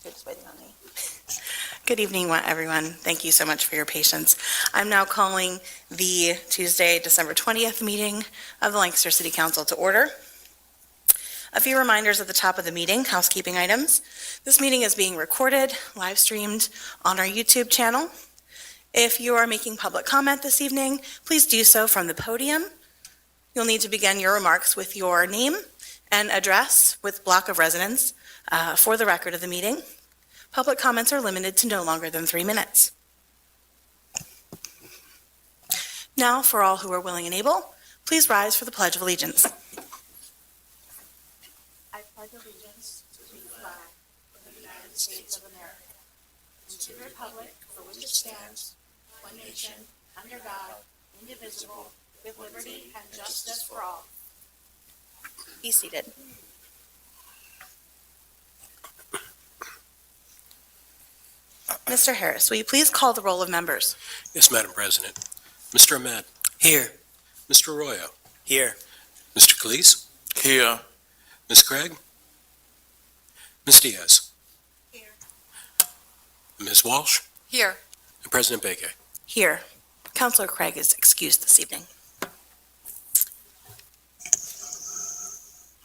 They're just waiting on me. Good evening, everyone. Thank you so much for your patience. I'm now calling the Tuesday, December 20th meeting of the Lancaster City Council to order. A few reminders at the top of the meeting, housekeeping items. This meeting is being recorded, live streamed on our YouTube channel. If you are making public comment this evening, please do so from the podium. You'll need to begin your remarks with your name and address with block of residence for the record of the meeting. Public comments are limited to no longer than 3 minutes. Now, for all who are willing and able, please rise for the Pledge of Allegiance. I pledge allegiance to the flag of the United States of America and to the republic for which it stands, one nation, under God, indivisible, with liberty and justice for all. Be seated. Mr. Harris, will you please call the roll of members? Yes, Madam President. Mr. Ahmed. Here. Mr. Arroyo. Here. Mr. Calise. Here. Ms. Craig. Ms. Diaz. Here. Ms. Walsh. Here. And President Baker. Here. Councilor Craig is excused this evening.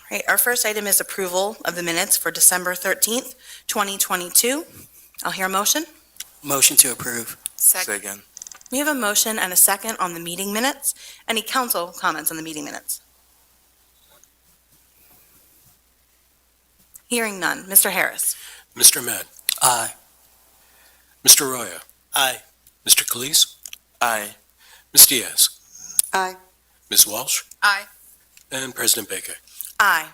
All right, our first item is approval of the minutes for December 13th, 2022. I'll hear a motion. Motion to approve. Second. We have a motion and a second on the meeting minutes. Any council comments on the meeting minutes? Hearing none. Mr. Harris. Mr. Ahmed. Aye. Mr. Arroyo. Aye. Mr. Calise. Aye. Ms. Diaz. Aye. Ms. Walsh. Aye. And President Baker. Aye.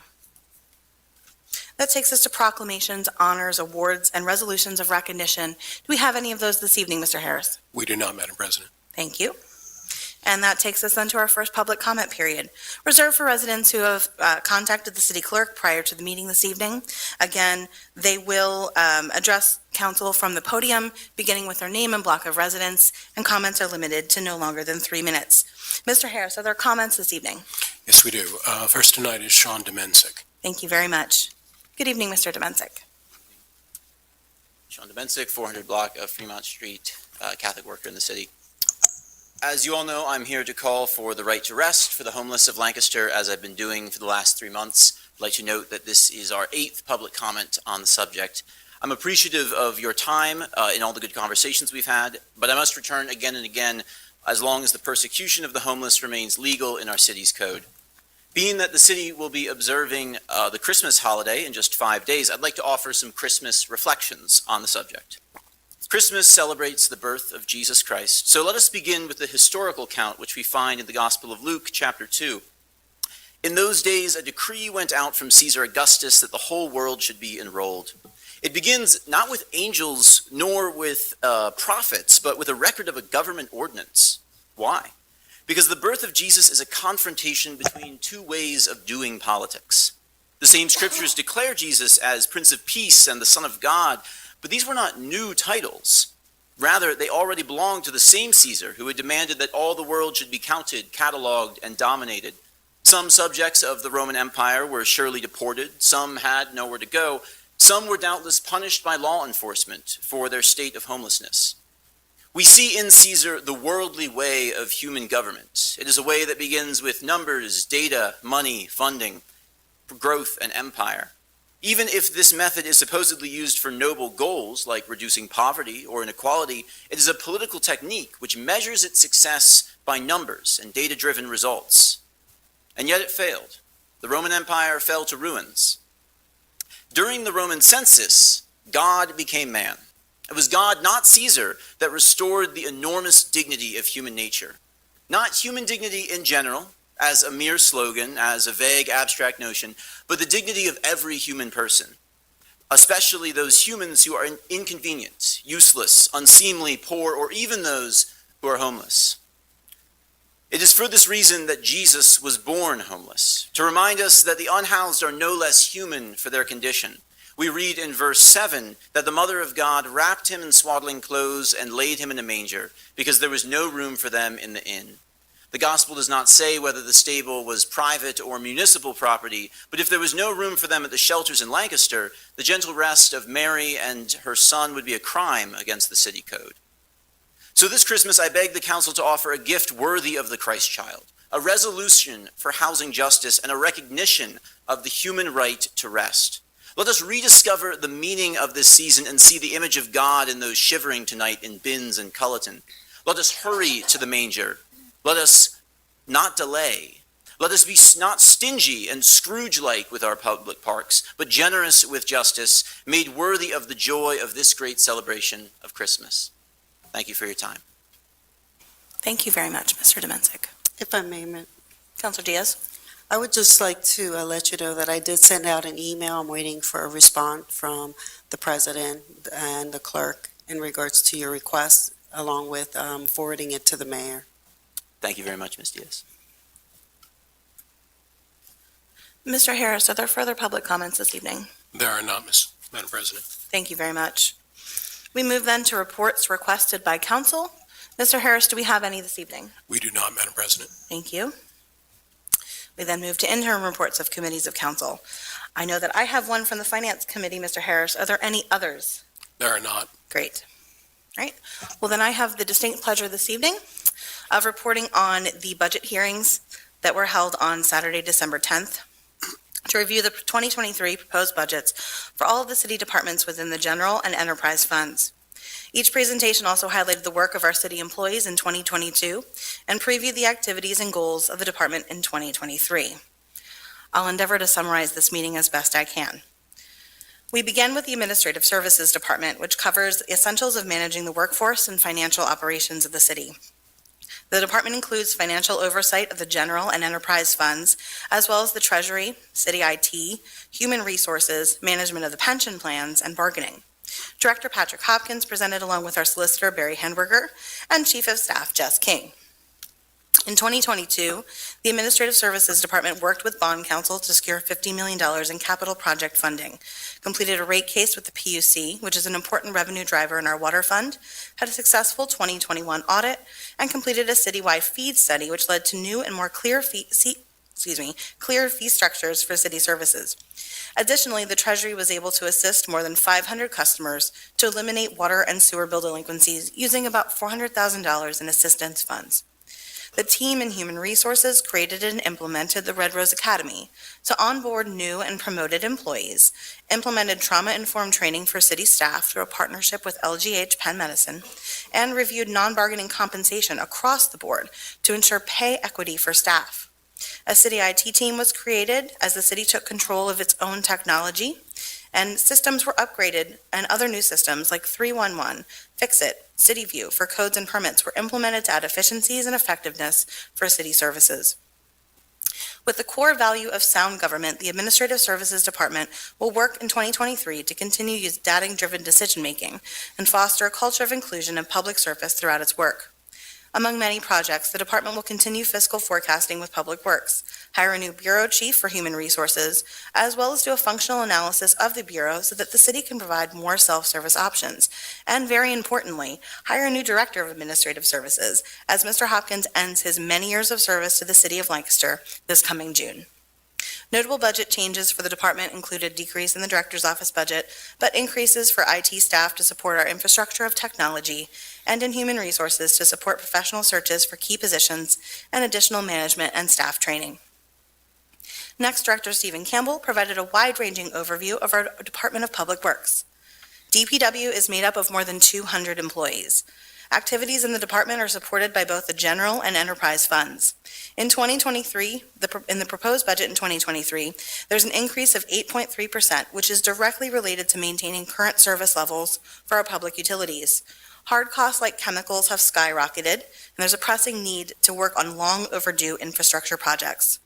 That takes us to proclamations, honors, awards, and resolutions of recognition. Do we have any of those this evening, Mr. Harris? We do not, Madam President. Thank you. And that takes us then to our first public comment period, reserved for residents who have contacted the city clerk prior to the meeting this evening. Again, they will address council from the podium, beginning with their name and block of residence, and comments are limited to no longer than 3 minutes. Mr. Harris, are there comments this evening? Yes, we do. First tonight is Sean Domensick. Thank you very much. Good evening, Mr. Domensick. Sean Domensick, 400 block of Fremont Street, Catholic worker in the city. As you all know, I'm here to call for the right to rest for the homeless of Lancaster, as I've been doing for the last 3 months. I'd like to note that this is our 8th public comment on the subject. I'm appreciative of your time in all the good conversations we've had, but I must return again and again as long as the persecution of the homeless remains legal in our city's code. Being that the city will be observing the Christmas holiday in just 5 days, I'd like to offer some Christmas reflections on the subject. Christmas celebrates the birth of Jesus Christ, so let us begin with the historical account which we find in the Gospel of Luke, chapter 2. In those days, a decree went out from Caesar Augustus that the whole world should be enrolled. It begins not with angels nor with prophets, but with a record of a government ordinance. Why? Because the birth of Jesus is a confrontation between two ways of doing politics. The same scriptures declare Jesus as Prince of Peace and the Son of God, but these were not new titles. Rather, they already belonged to the same Caesar who had demanded that all the world should be counted, cataloged, and dominated. Some subjects of the Roman Empire were surely deported, some had nowhere to go, some were doubtless punished by law enforcement for their state of homelessness. We see in Caesar the worldly way of human government. It is a way that begins with numbers, data, money, funding, growth, and empire. Even if this method is supposedly used for noble goals like reducing poverty or inequality, it is a political technique which measures its success by numbers and data-driven results. And yet it failed. The Roman Empire fell to ruins. During the Roman census, God became man. It was God, not Caesar, that restored the enormous dignity of human nature. Not human dignity in general, as a mere slogan, as a vague, abstract notion, but the dignity of every human person, especially those humans who are inconvenient, useless, unseemly, poor, or even those who are homeless. It is for this reason that Jesus was born homeless, to remind us that the unhoused are no less human for their condition. We read in verse 7 that the Mother of God wrapped him in swaddling clothes and laid him in a manger because there was no room for them in the inn. The gospel does not say whether the stable was private or municipal property, but if there was no room for them at the shelters in Lancaster, the gentle rest of Mary and her son would be a crime against the city code. So this Christmas, I beg the council to offer a gift worthy of the Christ child, a resolution for housing justice and a recognition of the human right to rest. Let us rediscover the meaning of this season and see the image of God in those shivering tonight in Binns and Culleton. Let us hurry to the manger. Let us not delay. Let us be not stingy and Scrooge-like with our public parks, but generous with justice, made worthy of the joy of this great celebration of Christmas. Thank you for your time. Thank you very much, Mr. Domencic. If I may, ma'am. Councilor Diaz? I would just like to let you know that I did send out an email. I'm waiting for a response from the president and the clerk in regards to your request, along with forwarding it to the mayor. Thank you very much, Ms. Diaz. Mr. Harris, are there further public comments this evening? There are not, Madam President. Thank you very much. We move then to reports requested by council. Mr. Harris, do we have any this evening? We do not, Madam President. Thank you. We then move to interim reports of committees of council. I know that I have one from the Finance Committee, Mr. Harris. Are there any others? There are not. Great. All right. Well, then I have the distinct pleasure this evening of reporting on the budget hearings that were held on Saturday, December 10th, to review the 2023 proposed budgets for all of the city departments within the general and enterprise funds. Each presentation also highlighted the work of our city employees in 2022 and previewed the activities and goals of the department in 2023. I'll endeavor to summarize this meeting as best I can. We begin with the Administrative Services Department, which covers the essentials of managing the workforce and financial operations of the city. The department includes financial oversight of the general and enterprise funds, as well as the Treasury, City IT, Human Resources, management of the pension plans, and bargaining. Director Patrick Hopkins presented along with our solicitor Barry Henberger and Chief of Staff Jess King. In 2022, the Administrative Services Department worked with Bond Council to secure $50 million in capital project funding, completed a rate case with the PUC, which is an important revenue driver in our water fund, had a successful 2021 audit, and completed a citywide feed study, which led to new and more clear fee structures for city services. Additionally, the Treasury was able to assist more than 500 customers to eliminate water and sewer bill delinquencies using about $400,000 in assistance funds. The team in Human Resources created and implemented the Red Rose Academy to onboard new and promoted employees, implemented trauma-informed training for city staff through a partnership with LGH Penn Medicine, and reviewed non-bargaining compensation across the board to ensure pay equity for staff. A city IT team was created as the city took control of its own technology, and systems were upgraded, and other new systems like 311, Fixit, CityView for codes and permits were implemented to add efficiencies and effectiveness for city services. With the core value of sound government, the Administrative Services Department will work in 2023 to continue use data-driven decision-making and foster a culture of inclusion and public service throughout its work. Among many projects, the department will continue fiscal forecasting with Public Works, hire a new bureau chief for Human Resources, as well as do a functional analysis of the bureau so that the city can provide more self-service options, and very importantly, hire a new director of administrative services, as Mr. Hopkins ends his many years of service to the city of Lancaster this coming June. Notable budget changes for the department included decrease in the director's office budget, but increases for IT staff to support our infrastructure of technology, and in Human Resources to support professional searches for key positions and additional management and staff training. Next, Director Stephen Campbell provided a wide-ranging overview of our Department of Public Works. DPW is made up of more than 200 employees. Activities in the department are supported by both the general and enterprise funds. In 2023, in the proposed budget in 2023, there's an increase of 8.3%, which is directly related to maintaining current service levels for our public utilities. Hard costs like chemicals have skyrocketed, and there's a pressing need to work on long overdue infrastructure projects.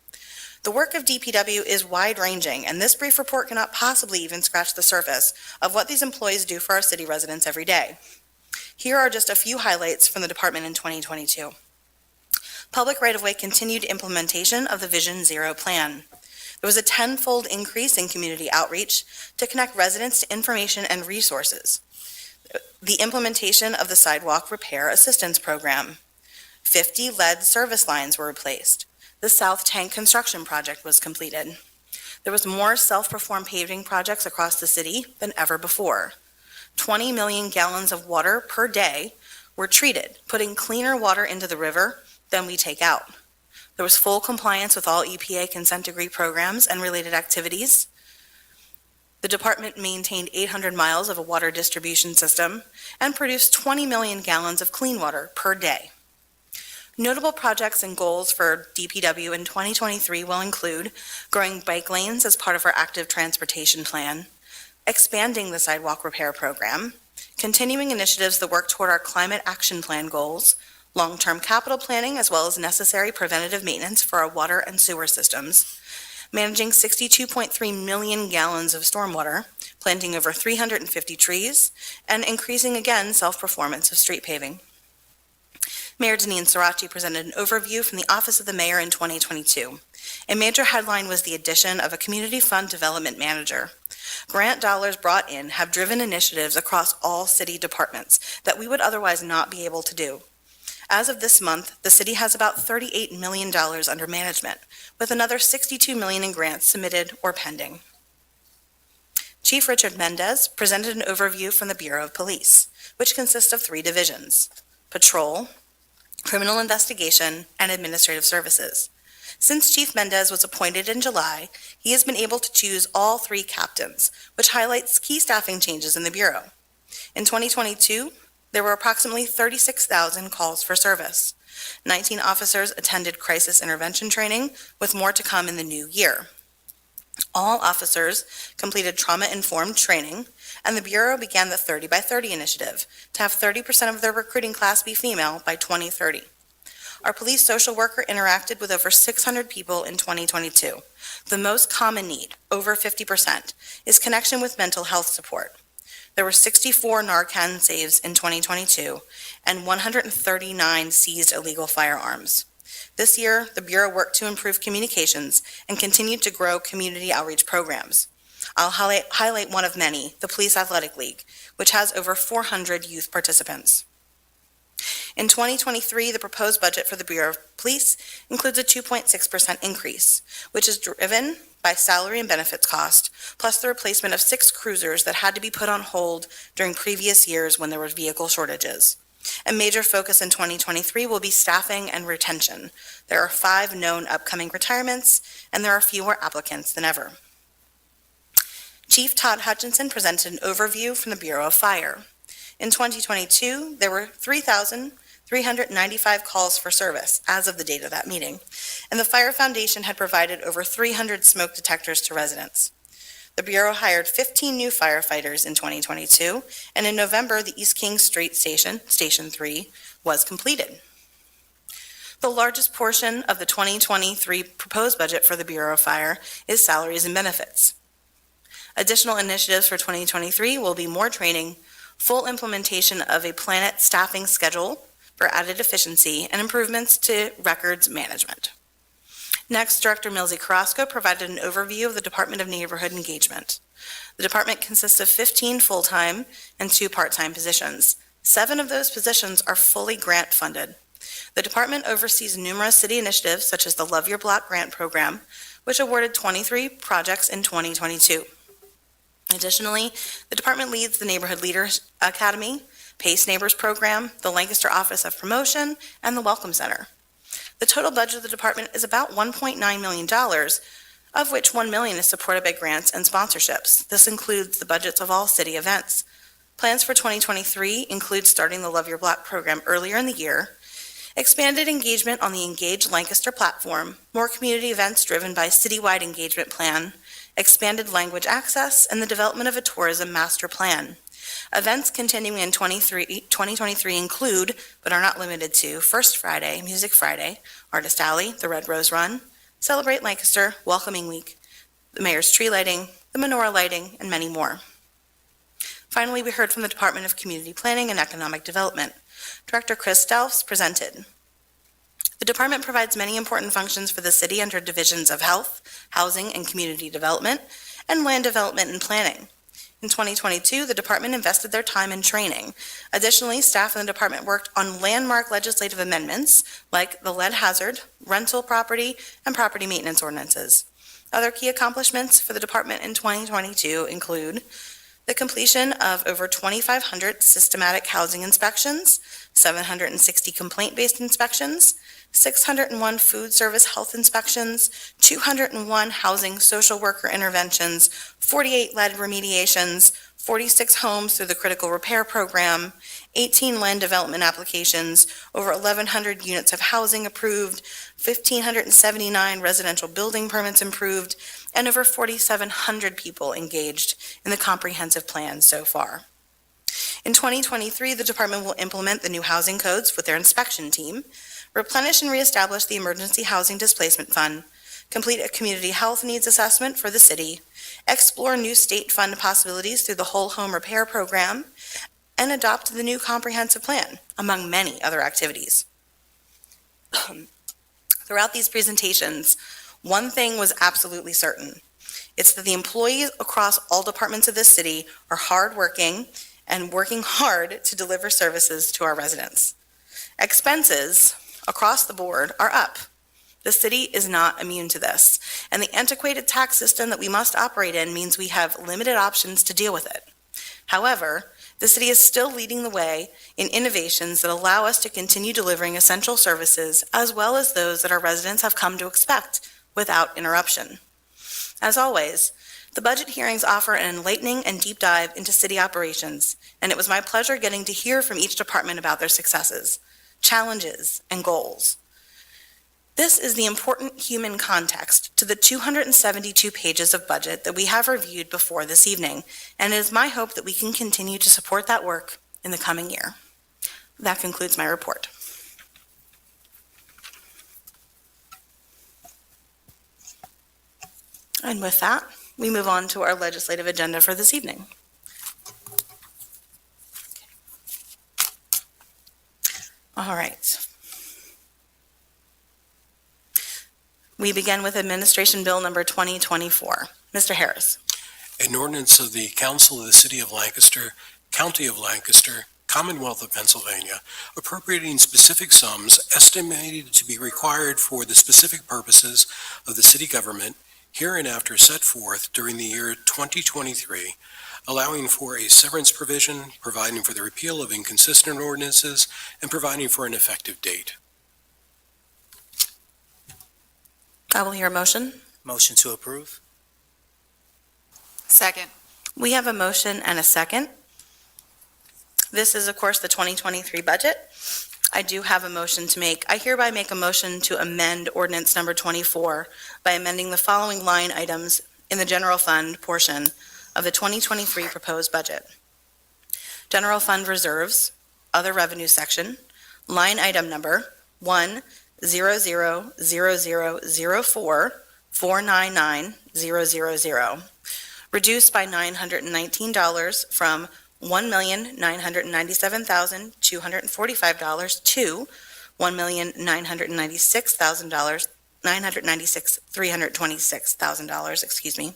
The work of DPW is wide-ranging, and this brief report cannot possibly even scratch the surface of what these employees do for our city residents every day. Here are just a few highlights from the department in 2022. Public right-of-way continued implementation of the Vision Zero plan. There was a 10-fold increase in community outreach to connect residents to information and resources. The implementation of the Sidewalk Repair Assistance Program. 50 lead service lines were replaced. The South Tank construction project was completed. There was more self-performed paving projects across the city than ever before. 20 million gallons of water per day were treated, putting cleaner water into the river than we take out. There was full compliance with all EPA consent decree programs and related activities. The department maintained 800 miles of a water distribution system and produced 20 million gallons of clean water per day. Notable projects and goals for DPW in 2023 will include growing bike lanes as part of our active transportation plan, expanding the sidewalk repair program, continuing initiatives that work toward our climate action plan goals, long-term capital planning as well as necessary preventative maintenance for our water and sewer systems, managing 62.3 million gallons of stormwater, planting over 350 trees, and increasing again self-performance of street paving. Mayor Deneen Sarachi presented an overview from the Office of the Mayor in 2022. A major headline was the addition of a Community Fund Development Manager. Grant dollars brought in have driven initiatives across all city departments that we would otherwise not be able to do. As of this month, the city has about $38 million under management, with another $62 million in grants submitted or pending. Chief Richard Mendez presented an overview from the Bureau of Police, which consists of 3 divisions: Patrol, Criminal Investigation, and Administrative Services. Since Chief Mendez was appointed in July, he has been able to choose all 3 captains, which highlights key staffing changes in the Bureau. In 2022, there were approximately 36,000 calls for service. 19 officers attended crisis intervention training, with more to come in the new year. All officers completed trauma-informed training, and the Bureau began the 30 by 30 initiative to have 30% of their recruiting class be female by 2030. Our police social worker interacted with over 600 people in 2022. The most common need, over 50%, is connection with mental health support. There were 64 Narcan saves in 2022 and 139 seized illegal firearms. This year, the Bureau worked to improve communications and continued to grow community outreach programs. I'll highlight one of many, the Police Athletic League, which has over 400 youth participants. In 2023, the proposed budget for the Bureau of Police includes a 2.6% increase, which is driven by salary and benefits cost, plus the replacement of 6 cruisers that had to be put on hold during previous years when there were vehicle shortages. A major focus in 2023 will be staffing and retention. There are 5 known upcoming retirements, and there are fewer applicants than ever. Chief Todd Hutchinson presented an overview from the Bureau of Fire. In 2022, there were 3,395 calls for service as of the date of that meeting, and the Fire Foundation had provided over 300 smoke detectors to residents. The Bureau hired 15 new firefighters in 2022, and in November, the East King Street Station, Station 3, was completed. The largest portion of the 2023 proposed budget for the Bureau of Fire is salaries and benefits. Additional initiatives for 2023 will be more training, full implementation of a Planet staffing schedule for added efficiency, and improvements to records management. Next, Director Milsey Carrasco provided an overview of the Department of Neighborhood Engagement. The department consists of 15 full-time and 2 part-time positions. 7 of those positions are fully grant-funded. The department oversees numerous city initiatives, such as the Love Your Block grant program, which awarded 23 projects in 2022. Additionally, the department leads the Neighborhood Leaders Academy, PACE Neighbors Program, the Lancaster Office of Promotion, and the Welcome Center. The total budget of the department is about $1.9 million, of which $1 million is supported by grants and sponsorships. This includes the budgets of all city events. Plans for 2023 include starting the Love Your Block program earlier in the year, expanded engagement on the Engage Lancaster platform, more community events driven by citywide engagement plan, expanded language access, and the development of a tourism master plan. Events continuing in 2023 include, but are not limited to, First Friday, Music Friday, Artist Alley, the Red Rose Run, Celebrate Lancaster, Welcoming Week, the Mayor's Tree Lighting, the Menorah Lighting, and many more. Finally, we heard from the Department of Community Planning and Economic Development. Director Chris Delfs presented. The department provides many important functions for the city under divisions of health, housing and community development, and land development and planning. In 2022, the department invested their time in training. Additionally, staff in the department worked on landmark legislative amendments like the lead hazard, rental property, and property maintenance ordinances. Other key accomplishments for the department in 2022 include the completion of over 2,500 systematic housing inspections, 760 complaint-based inspections, 601 food service health inspections, 201 housing social worker interventions, 48 lead remediations, 46 homes through the critical repair program, 18 land development applications, over 1,100 units of housing approved, 1,579 residential building permits improved, and over 4,700 people engaged in the comprehensive plan so far. In 2023, the department will implement the new housing codes with their inspection team, replenish and reestablish the Emergency Housing Displacement Fund, complete a community health needs assessment for the city, explore new state fund possibilities through the Whole Home Repair Program, and adopt the new comprehensive plan, among many other activities. Throughout these presentations, one thing was absolutely certain. It's that the employees across all departments of this city are hardworking and working hard to deliver services to our residents. Expenses across the board are up. The city is not immune to this, and the antiquated tax system that we must operate in means we have limited options to deal with it. However, the city is still leading the way in innovations that allow us to continue delivering essential services as well as those that our residents have come to expect without interruption. As always, the budget hearings offer an enlightening and deep dive into city operations, and it was my pleasure getting to hear from each department about their successes, challenges, and goals. This is the important human context to the 272 pages of budget that we have reviewed before this evening, and it is my hope that we can continue to support that work in the coming year. That concludes my report. And with that, we move on to our legislative agenda for this evening. All right. We begin with Administration Bill Number 2024. Mr. Harris. An ordinance of the Council of the City of Lancaster, County of Lancaster, Commonwealth of Pennsylvania, appropriating specific sums estimated to be required for the specific purposes of the city government hereinafter set forth during the year 2023, allowing for a severance provision, providing for the repeal of inconsistent ordinances, and providing for an effective date. I will hear a motion. Motion to approve? Second. We have a motion and a second. This is, of course, the 2023 budget. I do have a motion to make. I hereby make a motion to amend ordinance number 24 by amending the following line items in the general fund portion of the 2023 proposed budget. General fund reserves, other revenue section, line item number 1000004499000, reduced by $919 from $1,997,245 to $1,996,326,000, excuse me.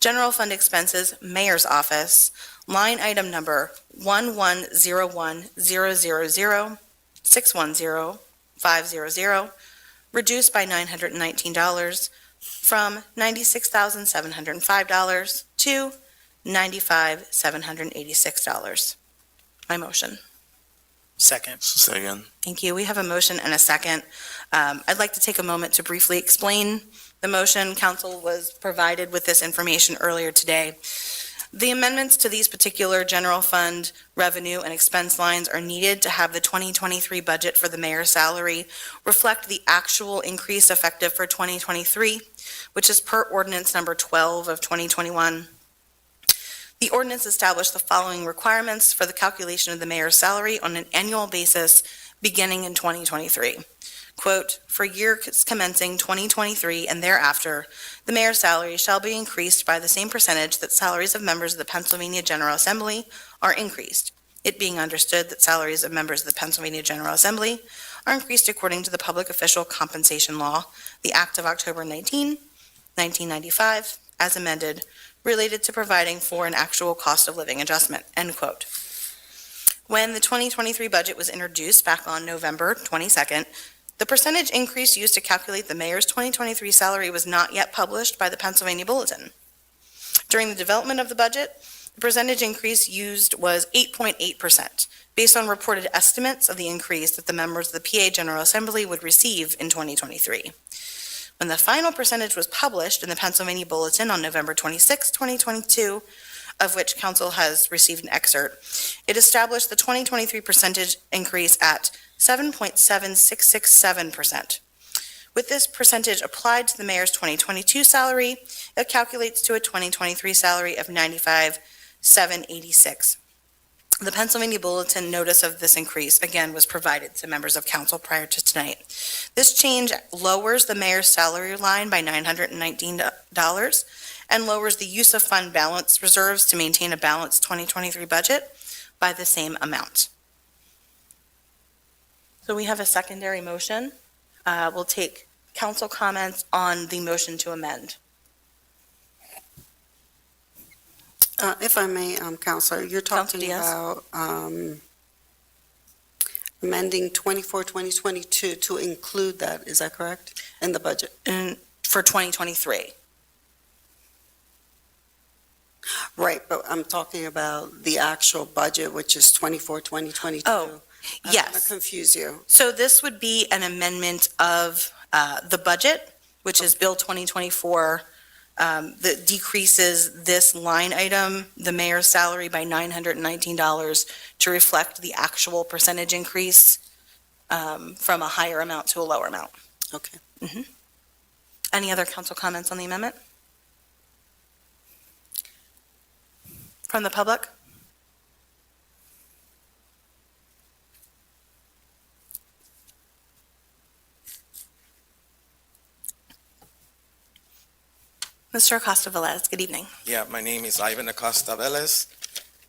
General fund expenses, Mayor's Office, line item number 1101000610500, reduced by $919 from $96,705 to $95,786. My motion. Second. Second. Thank you. We have a motion and a second. I'd like to take a moment to briefly explain the motion. Council was provided with this information earlier today. The amendments to these particular general fund revenue and expense lines are needed to have the 2023 budget for the mayor's salary reflect the actual increase effective for 2023, which is per ordinance number 12 of 2021. The ordinance established the following requirements for the calculation of the mayor's salary on an annual basis beginning in 2023. Quote, for years commencing 2023 and thereafter, the mayor's salary shall be increased by the same percentage that salaries of members of the Pennsylvania General Assembly are increased, it being understood that salaries of members of the Pennsylvania General Assembly are increased according to the Public Official Compensation Law, the Act of October 19, 1995, as amended, related to providing for an actual cost of living adjustment, end quote. When the 2023 budget was introduced back on November 22nd, the percentage increase used to calculate the mayor's 2023 salary was not yet published by the Pennsylvania Bulletin. During the development of the budget, the percentage increase used was 8.8%, based on reported estimates of the increase that the members of the PA General Assembly would receive in 2023. When the final percentage was published in the Pennsylvania Bulletin on November 26, 2022, of which council has received an excerpt, it established the 2023 percentage increase at 7.7667%. With this percentage applied to the mayor's 2022 salary, it calculates to a 2023 salary of $95,786. The Pennsylvania Bulletin notice of this increase, again, was provided to members of council prior to tonight. This change lowers the mayor's salary line by $919 and lowers the use of fund balance reserves to maintain a balanced 2023 budget by the same amount. So we have a secondary motion. We'll take council comments on the motion to amend. If I may, Counselor, you're Councilor talking Diaz? about amending 24-2022 to include that, is that correct, in the budget? For 2023. Right, but I'm talking about the actual budget, which is 24-2022. Oh, I'm yes. going to confuse you. So this would be an amendment of the budget, which is Bill 2024, that decreases this line item, the mayor's salary, by $919 to reflect the actual percentage increase from a higher amount to a lower amount. Okay. Any other council comments on the amendment? From the public? Mr. Acosta-Velez, good evening. Yeah, my name is Ivan Acosta Velez.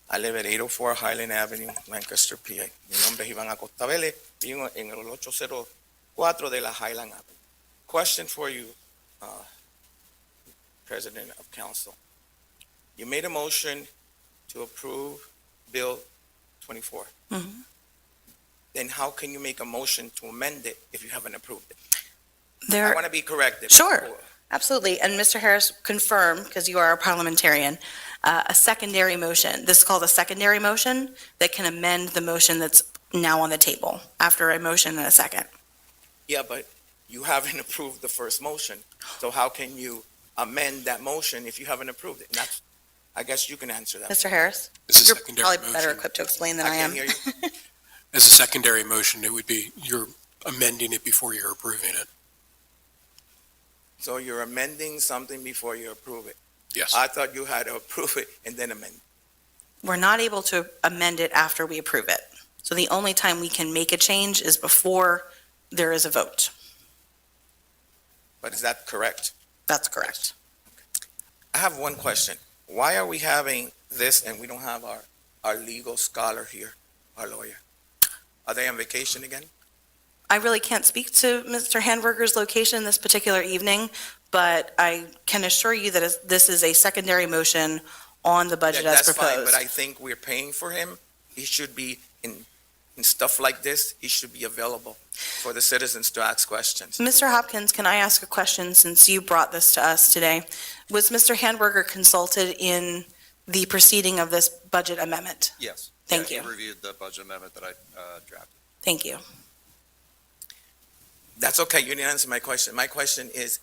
I live at 804 Highland Avenue, Lancaster, PA. Mi nombre es Iván Acosta Vélez. Vivo en el 804 de la Highland Avenue. Question for you, President of Council. You made a motion to approve Bill 24. Mhm. Then how can you make a motion to amend it if you haven't approved it? I There, want to be corrected. Sure. absolutely, and Mr. Harris confirmed, because you are a parliamentarian, a secondary motion. This is called a secondary motion that can amend the motion that's now on the table, after a motion and a second. Yeah, but you haven't approved the first motion. So how can you amend that motion if you haven't approved it? And that's, I guess you can answer that. Mr. Harris? As a You're secondary probably better motion, equipped to explain than I am. can't hear you. as a secondary motion, it would be you're amending it before you're approving it. So you're amending something before you approve it. Yes. I thought you had to approve it and then amend. We're not able to amend it after we approve it. So the only time we can make a change is before there is a vote. But is that correct? That's correct. I have one question. Why are we having this and we don't have our legal scholar here, our lawyer? Are they on vacation again? I really can't speak to Mr. Hanberger's location this particular evening, but I can assure you that this is a secondary motion on the budget as That's fine, proposed. but I think we're paying for him. He should be in stuff like this. He should be available for the citizens to ask questions. Mr. Hopkins, can I ask a question since you brought this to us today? Was Mr. Hanberger consulted in the proceeding of this budget amendment? Yes. Thank Yeah, you. he reviewed the budget amendment that I drafted. Thank you. That's okay. You didn't answer my question. My question is,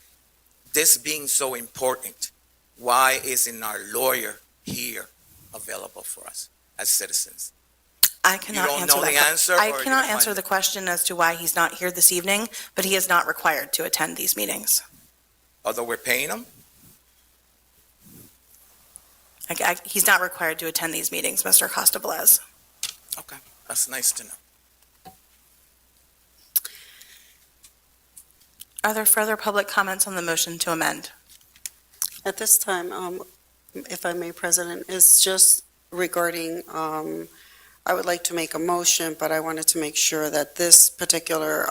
this being so important, why isn't our lawyer here available for us as citizens? I cannot don't answer know that. the answer, I or you cannot find answer it? the question as to why he's not here this evening, but he is not required to attend these meetings. Although we're paying him? He's not required to attend these meetings, Mr. Acosta-Velez. Okay, that's nice to know. Are there further public comments on the motion to amend? At this time, if I may, President, is just regarding, I would like to make a motion, but I wanted to make sure that this particular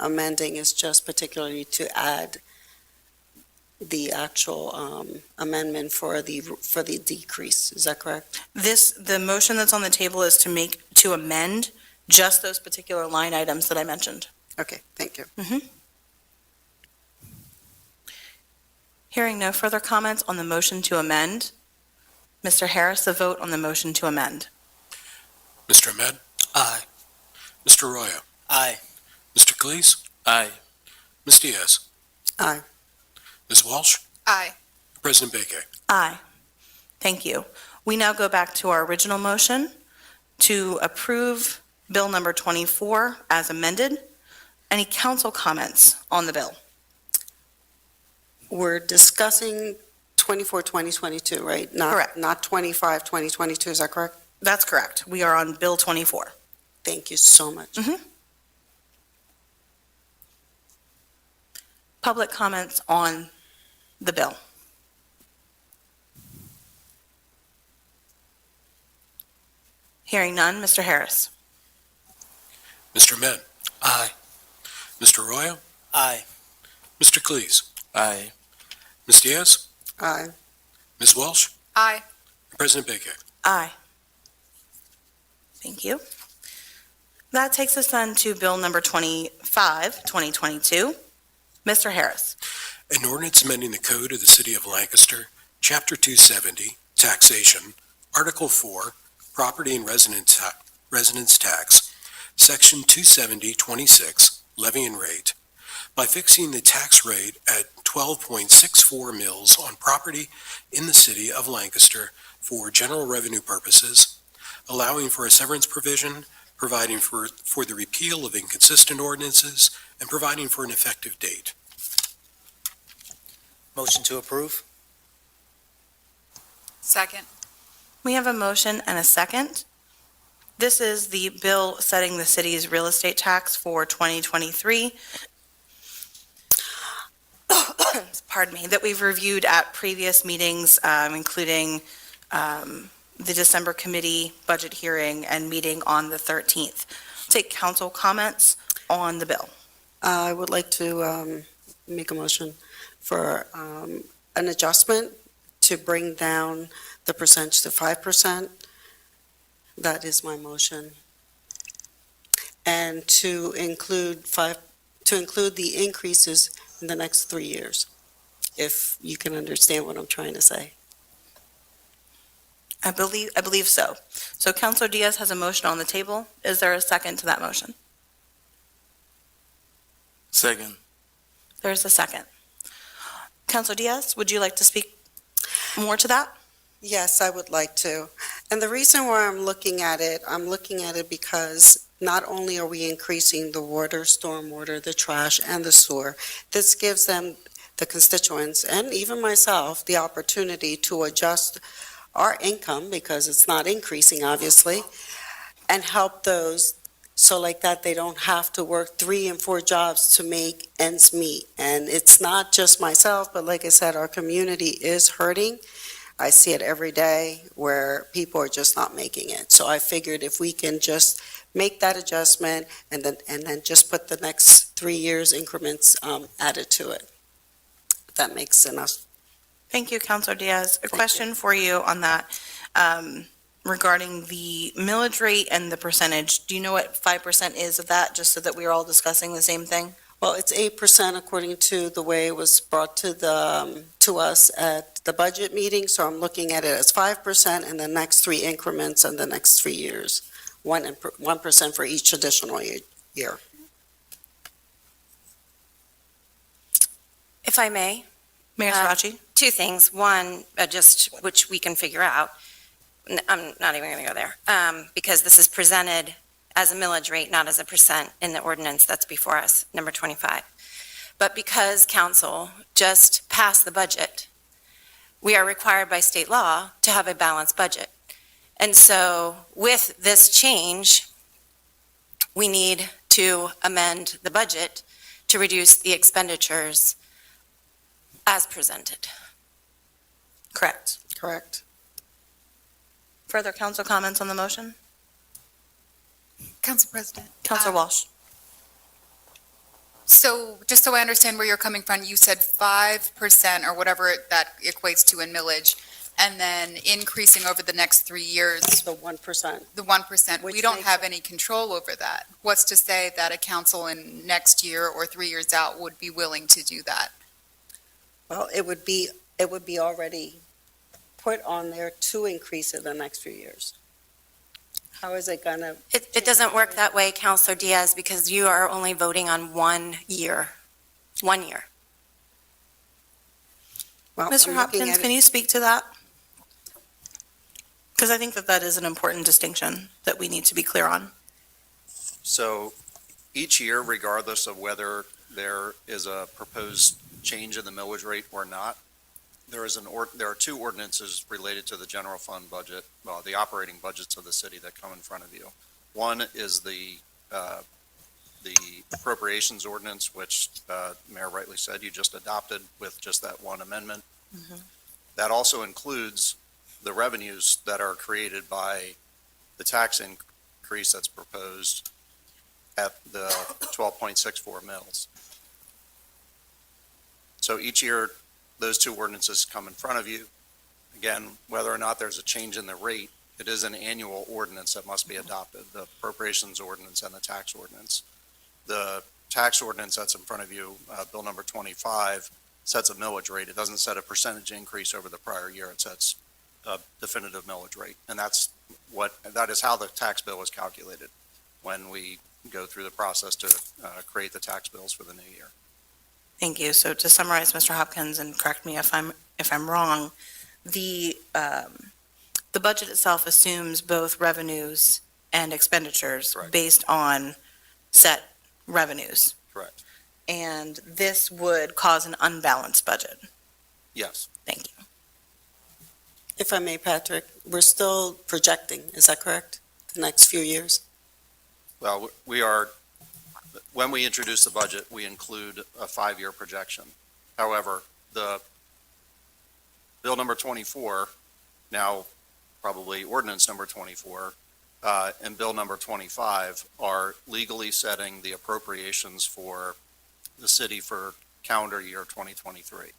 amending is just particularly to add the actual amendment for the decrease. Is that correct? The motion that's on the table is to amend just those particular line items that I mentioned. Okay, thank you. Hearing no further comments on the motion to amend, Mr. Harris, the vote on the motion to amend. Mr. Ahmed? Aye. Mr. Arroyo? Aye. Mr. Cleese? Aye. Ms. Diaz? Aye. Ms. Walsh? Aye. President Beke? Aye. Thank you. We now go back to our original motion to approve Bill number 24 as amended. Any council comments on the bill? We're discussing 24-2022, right? Correct. Not 25-2022, is that correct? That's correct. We are on Bill 24. Thank you so much. Public comments on the bill. Hearing none, Mr. Harris. Mr. Ahmed? Aye. Mr. Arroyo? Aye. Mr. Cleese? Aye. Ms. Diaz? Aye. Ms. Walsh? Aye. President Beke? Aye. Thank you. That takes us then to Bill number 25, 2022. Mr. Harris. An ordinance amending the Code of the City of Lancaster, Chapter 270, Taxation, Article 4, Property and Residence Tax, Section 270-26, Levy and Rate, by fixing the tax rate at 12.64 mils on property in the City of Lancaster for general revenue purposes, allowing for a severance provision, providing for the repeal of inconsistent ordinances, and providing for an effective date. Motion to approve? Second. We have a motion and a second. This is the bill setting the city's real estate tax for 2023. Pardon me, that we've reviewed at previous meetings, including the December committee budget hearing and meeting on the 13th. Take council comments on the bill. I would like to make a motion for an adjustment to bring down the percentage to 5%. That is my motion. And to include the increases in the next 3 years, if you can understand what I'm trying to say. I believe so. So Councilor Diaz has a motion on the table. Is there a second to that motion? Second. There's a second. Councilor Diaz, would you like to speak more to that? Yes, I would like to. And the reason why I'm looking at it because not only are we increasing the water, stormwater, the trash, and the sewer, this gives them, the constituents, and even myself, the opportunity to adjust our income, because it's not increasing, obviously, and help those, so like that they don't have to work 3 and 4 jobs to make ends meet. And it's not just myself, but like I said, our community is hurting. I see it every day where people are just not making it. So I figured if we can just make that adjustment and then just put the next 3 years increments added to it. That makes sense. Thank you, Councilor Diaz. A question for you on that regarding the millage rate and the percentage. Do you know what 5% is of that, just so that we are all discussing the same thing? Well, it's 8% according to the way it was brought to us at the budget meeting. So I'm looking at it as 5% in the next 3 increments in the next 3 years. 1% for each additional year. If I may, Mayor Sarachi? 2 things. One, just which we can figure out. I'm not even going to go there, because this is presented as a millage rate, not as a percent in the ordinance that's before us, number 25. But because council just passed the budget, we are required by state law to have a balanced budget. And so with this change, we need to amend the budget to reduce the expenditures as presented. Correct. Correct. Further council comments on the motion? Council President. Councilor Walsh? So just so I understand where you're coming from, you said 5% or whatever that equates to in millage, and then increasing over the next 3 years, The 1%. the 1%. We Which don't makes have any control over that. What's to say that a council in next year or 3 years out would be willing to do that? Well, it would be already put on there to increase it the next few years. How is it gonna? It doesn't work that way, Counselor Diaz, because you are only voting on 1 year. 1 year. Well, Mr. I'm looking Hopkins, at can it- you speak to that? Because I think that that is an important distinction that we need to be clear on. So each year, regardless of whether there is a proposed change in the millage rate or not, there are two ordinances related to the general fund budget, well, the operating budgets of the city that come in front of you. One is the appropriations ordinance, which Mayor rightly said you just adopted with just that one amendment. That also includes the revenues that are created by the tax increase that's proposed at the 12.64 mils. So each year, those two ordinances come in front of you. Again, whether or not there's a change in the rate, it is an annual ordinance that must be adopted, the appropriations ordinance and the tax ordinance. The tax ordinance that's in front of you, Bill number 25, sets a millage rate. It doesn't set a percentage increase over the prior year. It sets a definitive millage rate. And that is how the tax bill is calculated when we go through the process to create the tax bills for the new year. Thank you. So to summarize, Mr. Hopkins, and correct me if I'm wrong, the budget itself assumes both revenues and expenditures Correct. based on set revenues. Correct. And this would cause an unbalanced budget. Yes. Thank you. If I may, Patrick, we're still projecting, is that correct? The next few years? Well, when we introduce the budget, we include a 5-year projection. However, the Bill number 24, now probably ordinance number 24, and Bill number 25 are legally setting the appropriations for the city for calendar year 2023.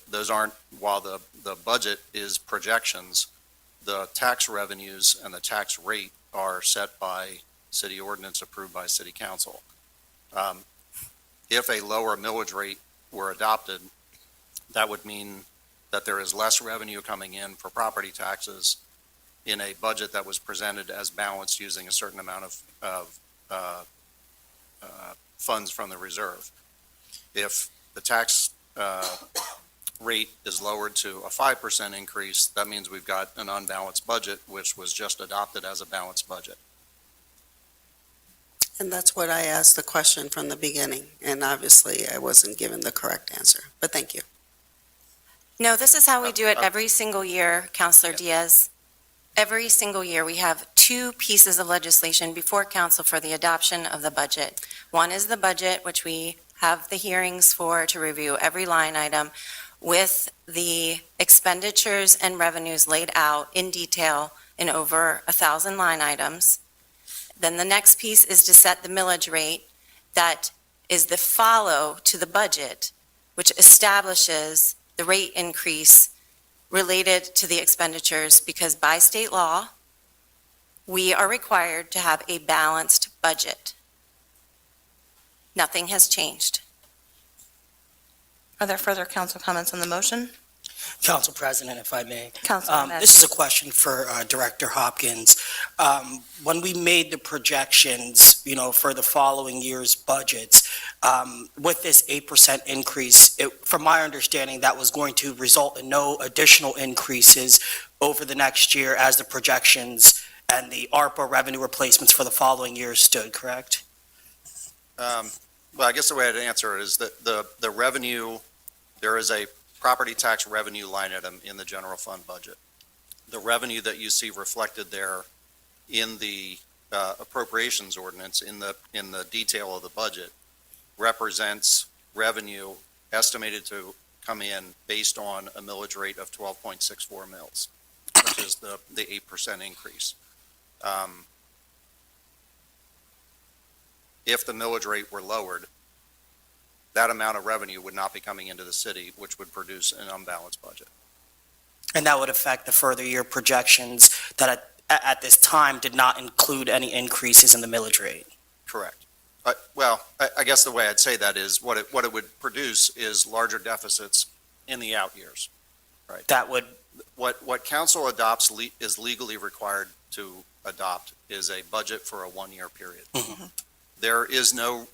Those aren't, while the budget is projections, the tax revenues and the tax rate are set by city ordinance approved by city council. If a lower millage rate were adopted, that would mean that there is less revenue coming in for property taxes in a budget that was presented as balanced using a certain amount of funds from the reserve. If the tax rate is lowered to a 5% increase, that means we've got an unbalanced budget, which was just adopted as a balanced budget. And that's what I asked the question from the beginning, and obviously I wasn't given the correct answer, but thank you. No, this is how we do it every single year, Counselor Diaz. Every single year, we have 2 pieces of legislation before council for the adoption of the budget. One is the budget, which we have the hearings for to review every line item with the expenditures and revenues laid out in detail in over 1,000 line items. Then the next piece is to set the millage rate that is the follow to the budget, which establishes the rate increase related to the expenditures, because by state law, we are required to have a balanced budget. Nothing has changed. Are there further council comments on the motion? Council President, if I may. Councilman Madden. This is a question for Director Hopkins. When we made the projections, for the following year's budgets, with this 8% increase, from my understanding, that was going to result in no additional increases over the next year as the projections and the ARPA revenue replacements for the following year stood, correct? Well, I guess the way I'd answer it is that the revenue, there is a property tax revenue line item in the general fund budget. The revenue that you see reflected there in the appropriations ordinance, in the detail of the budget, represents revenue estimated to come in based on a millage rate of 12.64 mils, which is the 8% increase. if the millage rate were lowered, that amount of revenue would not be coming into the city, which would produce an unbalanced budget. And that would affect the further year projections that at this time did not include any increases in the millage rate. Correct. Well, I guess the way I'd say that is what it would produce is larger deficits in the out years. That would, What council adopts is legally required to adopt is a budget for a one-year period. Mhm. There's no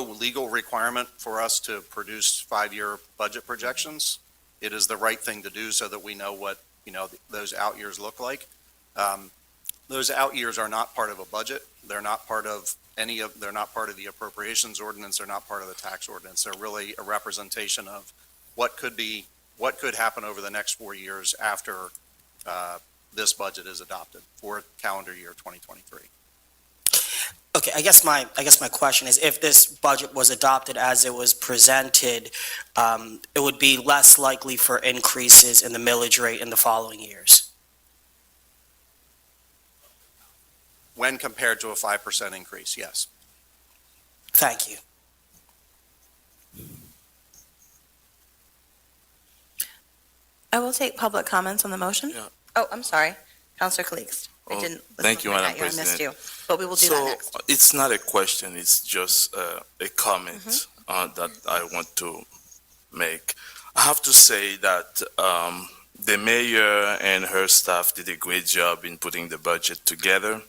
legal requirement for us to produce 5-year budget projections. It is the right thing to do so that we know what, those out years look like. Those out years are not part of a budget. They're not part of they're not part of the appropriations ordinance. They're not part of the tax ordinance. They're really a representation of what could happen over the next 4 years after this budget is adopted for calendar year 2023. okay, I guess my question is, if this budget was adopted as it was presented, it would be less likely for increases in the millage rate in the following years. When compared to a 5% increase, yes. Thank you. I will take public comments on the motion. Yeah. Oh, I'm sorry. Counselor Calicks. I Oh, didn't listen thank you, right Madam at I missed President. you. But we will do that next. So it's not a question, it's just a comment that I want to make. I have to say that the mayor and her staff did a great job in putting the budget together.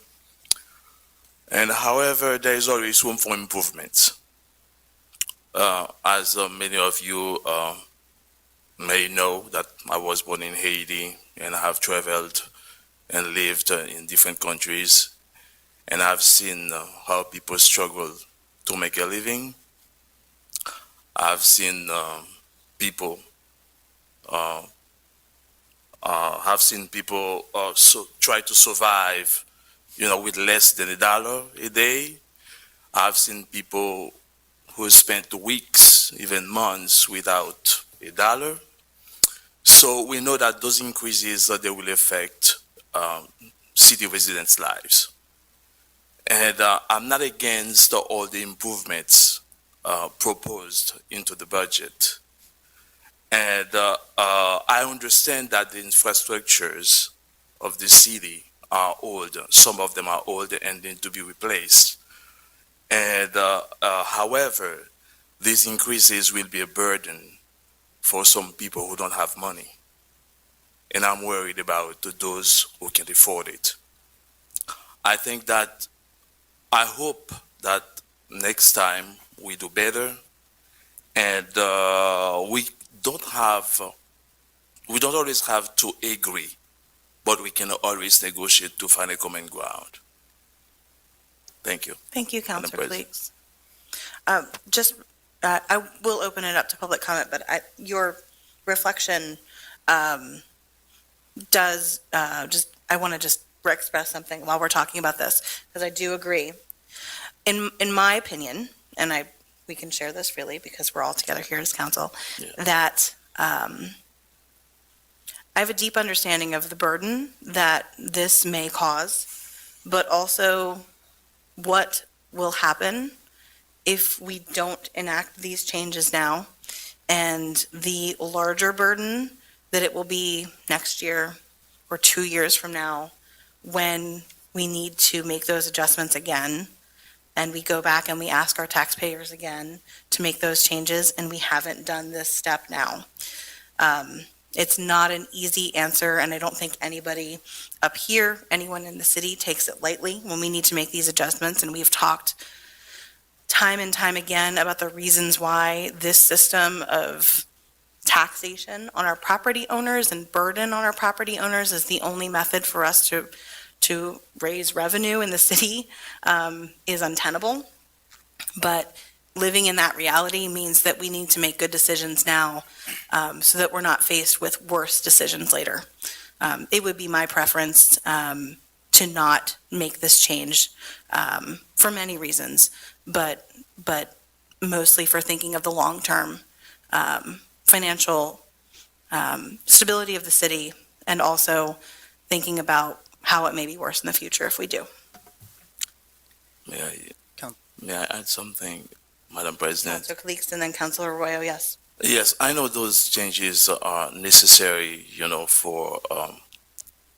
And however, there is always room for improvements. As many of you may know, that I was born in Haiti and I have traveled and lived in different countries, and I've seen how people struggle to make a living. I've seen people try to survive, with less than $1 a day. I've seen people who spent weeks, even months, without $1. So we know that those increases, they will affect city residents' lives. And I'm not against all the improvements proposed into the budget. And I understand that the infrastructures of the city are old. Some of them are old and need to be replaced. And however, these increases will be a burden for some people who don't have money. And I'm worried about those who can afford it. I hope that next time we do better, and we don't always have to agree, but we can always negotiate to find a common ground. Thank you. Thank you, Madam Counselor President. Calicks. I will open it up to public comment, but your reflection does I want to just express something while we're talking about this, because I do agree. In my opinion, and we can share this freely because we're all together here as council, that I have a deep understanding of the burden that this may cause, but also what will happen if we don't enact these changes now, and the larger burden that it will be next year or 2 years from now when we need to make those adjustments again, and we go back and we ask our taxpayers again to make those changes, and we haven't done this step now. It's not an easy answer, and I don't think anybody up here, anyone in the city, takes it lightly when we need to make these adjustments, and we've talked time and time again about the reasons why this system of taxation on our property owners and burden on our property owners is the only method for us to raise revenue in the city is untenable. But living in that reality means that we need to make good decisions now so that we're not faced with worse decisions later. It would be my preference to not make this change for many reasons, but mostly for thinking of the long-term financial stability of the city, and also thinking about how it may be worse in the future if we do. May I add something, Madam President? Councilor Calixte and then Councilor Arroyo, yes. Yes, I know those changes are necessary, for,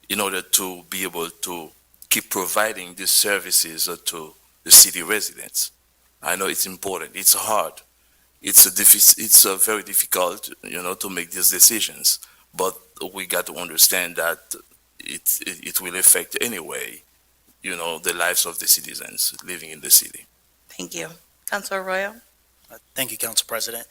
in order to be able to keep providing these services to the city residents. I know it's important. It's hard. It's very difficult, to make these decisions. But we got to understand that it will affect anyway, the lives of the citizens living in the city. Thank you. Councilor Arroyo? Thank you, Council President.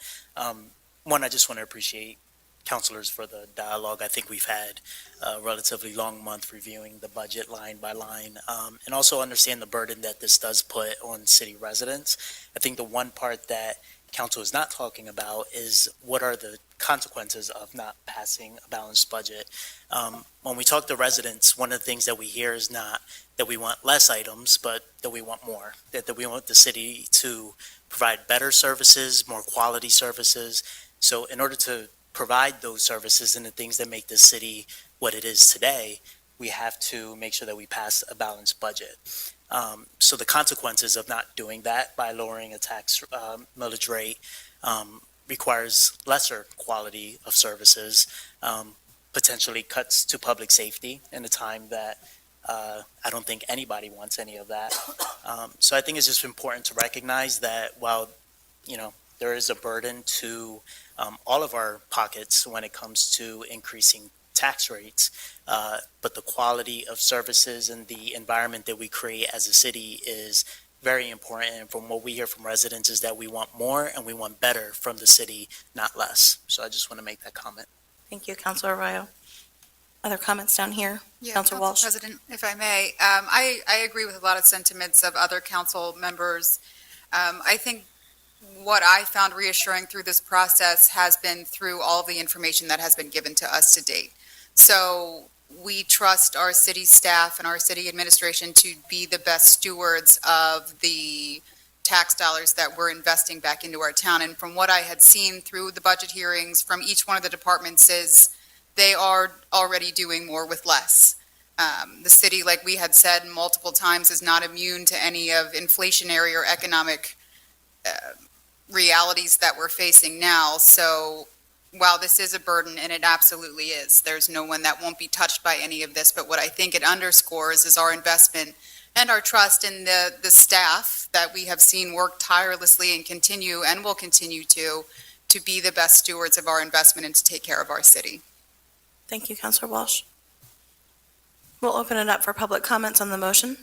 One, I just want to appreciate councilors for the dialogue. I think we've had a relatively long month reviewing the budget line by line, and also understand the burden that this does put on city residents. I think the one part that council is not talking about is what are the consequences of not passing a balanced budget. When we talk to residents, one of the things that we hear is not that we want less items, but that we want more, that we want the city to provide better services, more quality services. So in order to provide those services and the things that make this city what it is today, we have to make sure that we pass a balanced budget. So the consequences of not doing that by lowering a tax millage rate requires lesser quality of services, potentially cuts to public safety in a time that I don't think anybody wants any of that. So I think it's just important to recognize that while, there is a burden to all of our pockets when it comes to increasing tax rates, but the quality of services and the environment that we create as a city is very important. And from what we hear from residents is that we want more and we want better from the city, not less. So I just want to make that comment. Thank you, Councilor Arroyo. Other comments down here? Yeah, Councilor Walsh? Council President, if I may, I agree with a lot of sentiments of other council members. I think what I found reassuring through this process has been through all of the information that has been given to us to date. So we trust our city staff and our city administration to be the best stewards of the tax dollars that we're investing back into our town. And from what I had seen through the budget hearings from each one of the departments is they are already doing more with less. The city, like we had said multiple times, is not immune to any of inflationary or economic realities that we're facing now. So while this is a burden, and it absolutely is, there's no one that won't be touched by any of this. But what I think it underscores is our investment and our trust in the staff that we have seen work tirelessly and will continue to be the best stewards of our investment and to take care of our city. Thank you, Councilor Walsh. We'll open it up for public comments on the motion.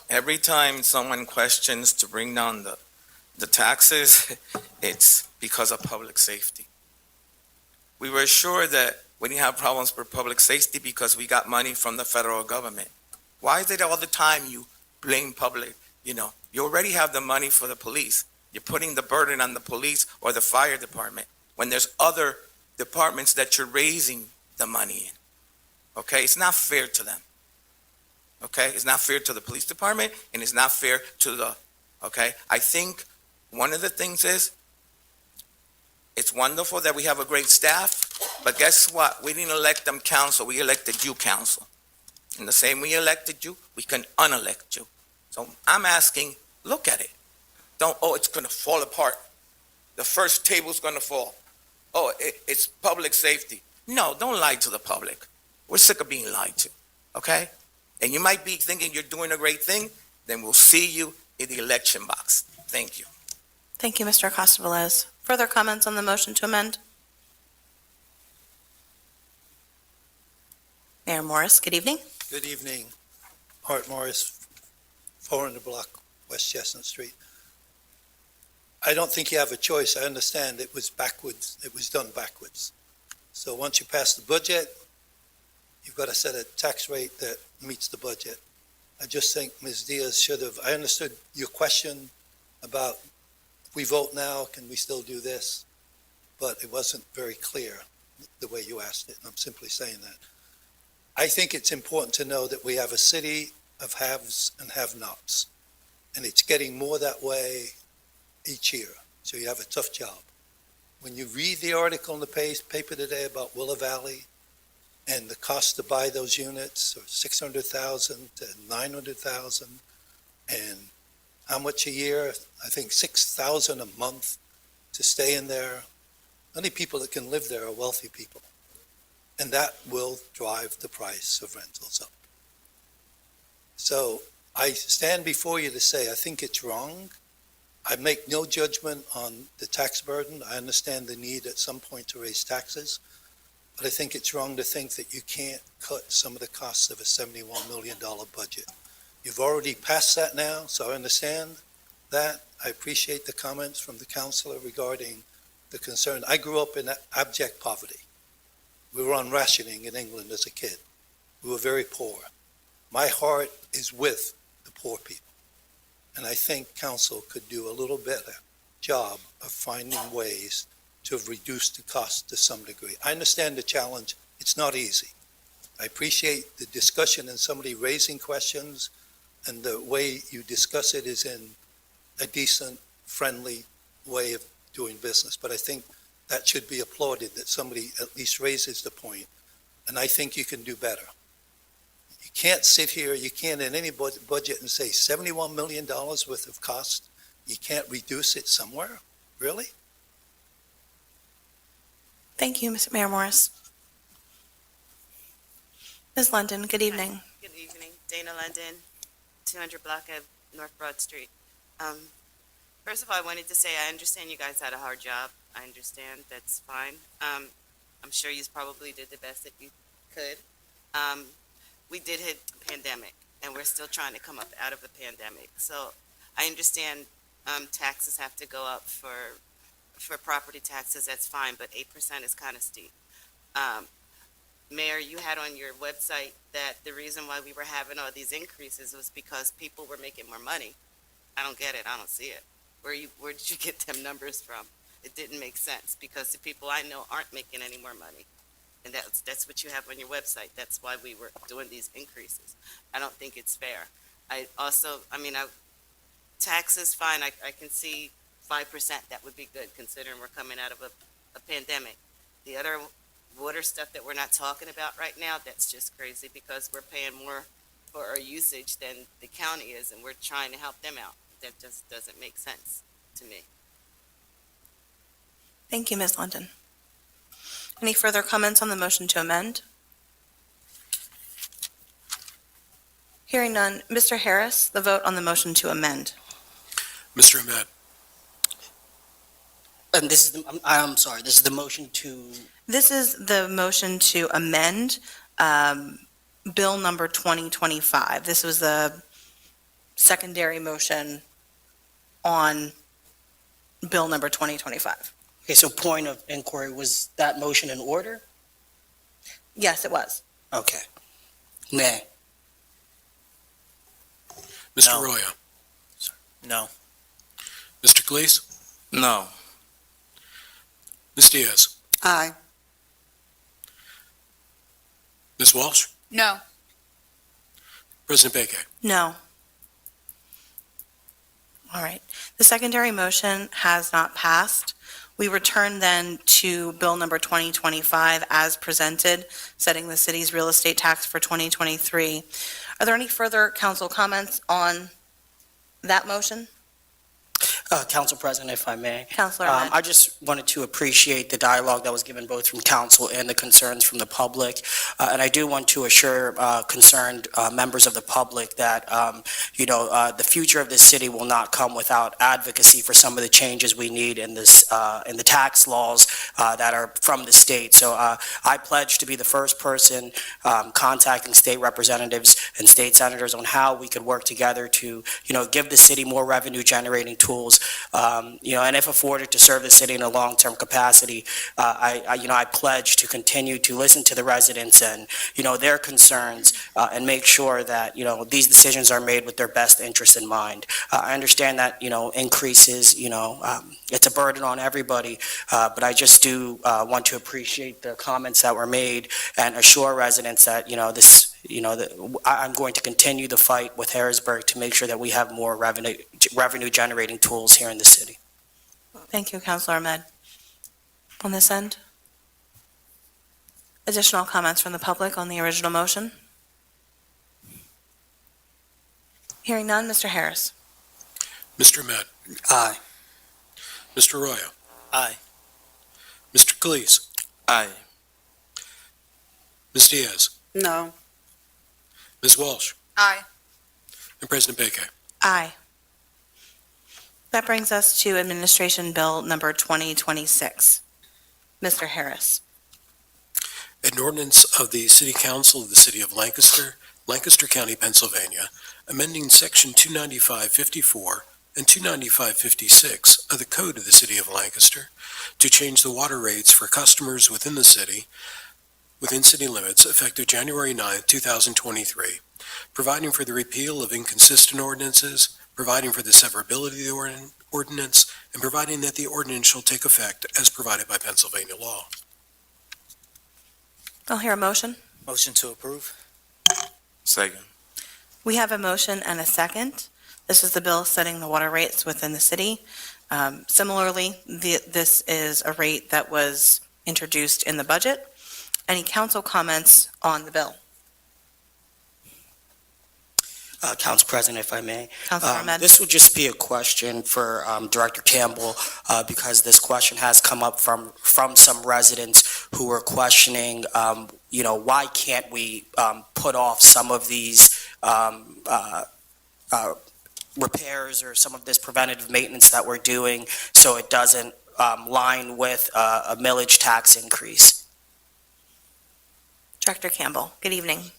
Every time someone questions to bring down the taxes, it's because of public safety. We were sure that we didn't have problems with public safety because we got money from the federal government. Why is it all the time you blame public? You already have the money for the police. You're putting the burden on the police or the fire department when there's other departments that you're raising the money in. Okay? It's not fair to them. Okay? It's not fair to the police department, and it's not fair to okay? I think one of the things is, it's wonderful that we have a great staff, but guess what? We didn't elect them council, we elected you council. And the same we elected you, we can unelect you. So I'm asking, look at it. It's gonna fall apart. The first table's gonna fall. It's public safety. No, don't lie to the public. We're sick of being lied to, okay? And you might be thinking you're doing a great thing, then we'll see you in the election box. Thank you. Thank you, Mr. Acosta-Velez. Further comments on the motion to amend? Mayor Morris, good evening. Good evening. Art Morris, 400 block West Chestnut Street. I don't think you have a choice. I understand it was backwards. It was done backwards. So once you pass the budget, you've got to set a tax rate that meets the budget. I just think Ms. Diaz should have, I understood your question about if we vote now, can we still do this? But it wasn't very clear the way you asked it. And I'm simply saying that. I think it's important to know that we have a city of haves and have-nots. And it's getting more that way each year. So you have a tough job. When you read the article in the paper today about Willow Valley, and the cost to buy those units are $600,000 to $900,000, and how much a year? I think $6,000 a month to stay in there. Only people that can live there are wealthy people, and that will drive the price of rentals up. So I stand before you to say I think it's wrong. I make no judgment on the tax burden. I understand the need at some point to raise taxes, but I think it's wrong to think that you can't cut some of the costs of a $71 million budget. You've already passed that now, so I understand that. I appreciate the comments from the councilor regarding the concern. I grew up in abject poverty. We were on rationing in England as a kid. We were very poor. My heart is with the poor people. And I think council could do a little better job of finding ways to reduce the cost to some degree. I understand the challenge. It's not easy. I appreciate the discussion and somebody raising questions, and the way you discuss it is in a decent, friendly way of doing business. But I think that should be applauded, that somebody at least raises the point, and I think you can do better. You can't sit here, you can't in any budget and say $71 million worth of cost. You can't reduce it somewhere? Really? Thank you, Mr. Mayor Morris. Ms. London, good evening. Good evening. Dana London, 200 block of North Broad Street. First of all, I wanted to say I understand you guys had a hard job. I understand. That's fine. I'm sure you probably did the best that you could. We did hit a pandemic, and we're still trying to come up out of a pandemic. So I understand taxes have to go up for property taxes. That's fine, but 8% is kind of steep. Mayor, you had on your website that the reason why we were having all these increases was because people were making more money. I don't get it. I don't see it. Where did you get them numbers from? It didn't make sense, because the people I know aren't making any more money. And that's what you have on your website. That's why we were doing these increases. I don't think it's fair. Taxes, fine. I can see 5%. That would be good, considering we're coming out of a pandemic. The other water stuff that we're not talking about right now, that's just crazy, because we're paying more for our usage than the county is, and we're trying to help them out. That just doesn't make sense to me. Thank you, Ms. London. Any further comments on the motion to amend? Hearing none. Mr. Harris, the vote on the motion to amend. Mr. Ahmed, And this is I'm sorry, this is the motion to, This is the motion to amend Bill number 2025. This was the secondary motion on Bill number 2025. okay, so point of inquiry, was that motion in order? Yes, it was. Okay. Nay. Mr. No. Roya, No. Mr. Cleese, No. Ms. Diaz, Aye. Ms. Walsh, No. President Beke. No. All right. The secondary motion has not passed. We return then to Bill number 2025 as presented, setting the city's real estate tax for 2023. Are there any further council comments on that motion? Council President, if I may. Councilor Ahmed. I just wanted to appreciate the dialogue that was given both from council and the concerns from the public. And I do want to assure concerned members of the public that, the future of this city will not come without advocacy for some of the changes we need in this, in the tax laws that are from the state. So I pledge to be the first person contacting state representatives and state senators on how we could work together to, give the city more revenue generating tools. And if afforded to serve the city in a long-term capacity, I pledge to continue to listen to the residents and, their concerns and make sure that, these decisions are made with their best interests in mind. I understand that, increases, it's a burden on everybody, but I just do want to appreciate the comments that were made and assure residents that, I'm going to continue the fight with Harrisburg to make sure that we have more revenue generating tools here in the city. Thank you, Councilor Ahmed. On this end? Additional comments from the public on the original motion? Hearing none, Mr. Harris. Mr. Ahmed, Aye. Mr. Arroyo, Aye. Mr. Calise, Aye. Ms. Diaz, No. Ms. Walsh, Aye. and President Beke. Aye. That brings us to Administration Bill number 2026. Mr. Harris. An ordinance of the City Council of the City of Lancaster, Lancaster County, Pennsylvania, amending Section 295-54 and 295-56 of the Code of the City of Lancaster to change the water rates for customers within the city, within city limits, effective January 9, 2023, providing for the repeal of inconsistent ordinances, providing for the severability of the ordinance, and providing that the ordinance shall take effect as provided by Pennsylvania law. I'll hear a motion. Motion to approve? Second. We have a motion and a second. This is the bill setting the water rates within the city. Similarly, this is a rate that was introduced in the budget. Any council comments on the bill? Council President, if I may. Councilor Ahmed? This would just be a question for Director Campbell, because this question has come up from some residents who are questioning, why can't we put off some of these repairs or some of this preventative maintenance that we're doing so it doesn't line with a millage tax increase? Director Campbell, good evening.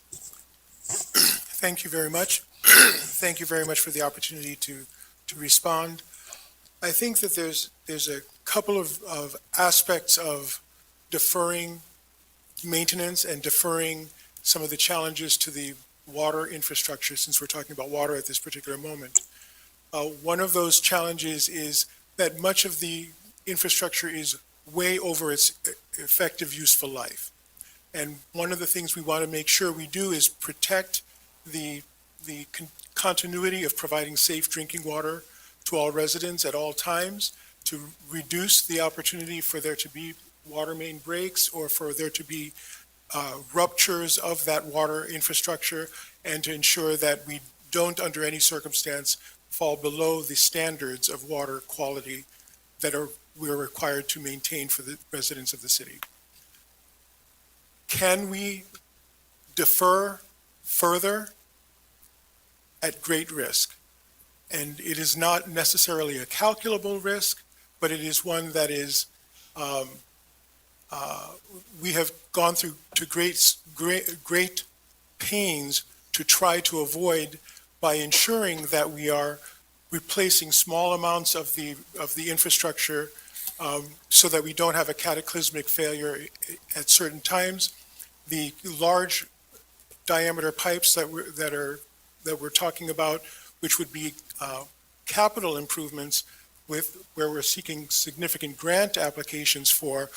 Thank you very much. Thank you very much for the opportunity to respond. I think that there's a couple of aspects of deferring maintenance and deferring some of the challenges to the water infrastructure, since we're talking about water at this particular moment. One of those challenges is that much of the infrastructure is way over its effective useful life. And one of the things we want to make sure we do is protect the continuity of providing safe drinking water to all residents at all times, to reduce the opportunity for there to be water main breaks or for there to be ruptures of that water infrastructure, and to ensure that we don't, under any circumstance, fall below the standards of water quality that we're required to maintain for the residents of the city. Can we defer further? At great risk. And it is not necessarily a calculable risk, but it is one that is, we have gone through to great pains to try to avoid by ensuring that we are replacing small amounts of the infrastructure so that we don't have a cataclysmic failure at certain times. The large diameter pipes that we're talking about, which would be capital improvements where we're seeking significant grant applications for,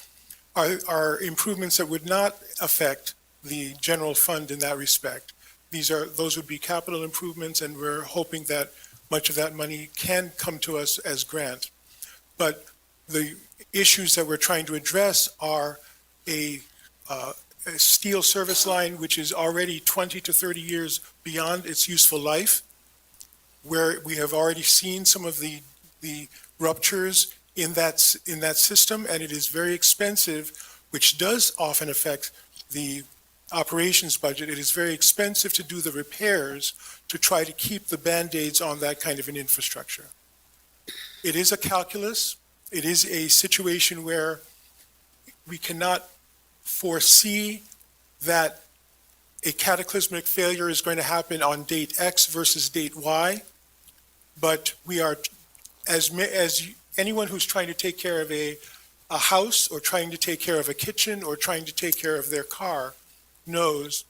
are improvements that would not affect the general fund in that respect. Those would be capital improvements, and we're hoping that much of that money can come to us as grant. But the issues that we're trying to address are a steel service line, which is already 20 to 30 years beyond its useful life, where we have already seen some of the ruptures in that system, and it is very expensive, which does often affect the operations budget. It is very expensive to do the repairs to try to keep the Band-Aids on that kind of an infrastructure. It is a calculus. It is a situation where we cannot foresee that a cataclysmic failure is going to happen on date X versus date Y, but we are, as anyone who's trying to take care of a house or trying to take care of a kitchen or trying to take care of their car knows,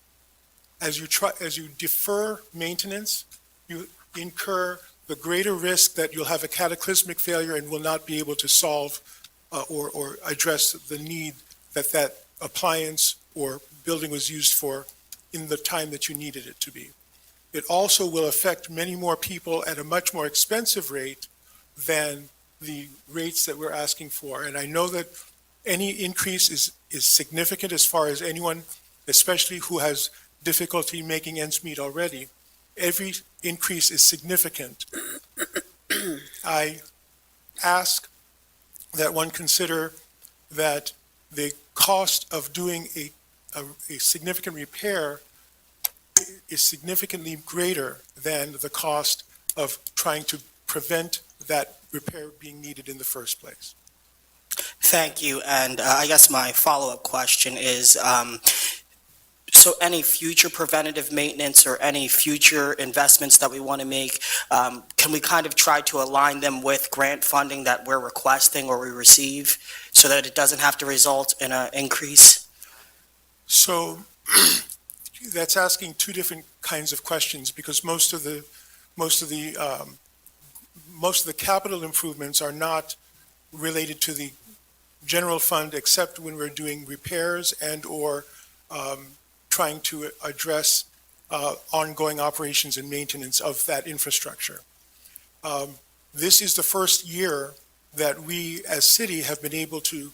as you defer maintenance, you incur the greater risk that you'll have a cataclysmic failure and will not be able to solve or address the need that appliance or building was used for in the time that you needed it to be. It also will affect many more people at a much more expensive rate than the rates that we're asking for. And I know that any increase is significant as far as anyone, especially who has difficulty making ends meet already. Every increase is significant. I ask that one consider that the cost of doing a significant repair is significantly greater than the cost of trying to prevent that repair being needed in the first place. Thank you. And I guess my follow-up question is, so any future preventative maintenance or any future investments that we want to make, can we kind of try to align them with grant funding that we're requesting or we receive so that it doesn't have to result in an increase? So that's asking two different kinds of questions, because most of the capital improvements are not related to the general fund, except when we're doing repairs and/or trying to address ongoing operations and maintenance of that infrastructure. This is the first year that we, as city, have been able to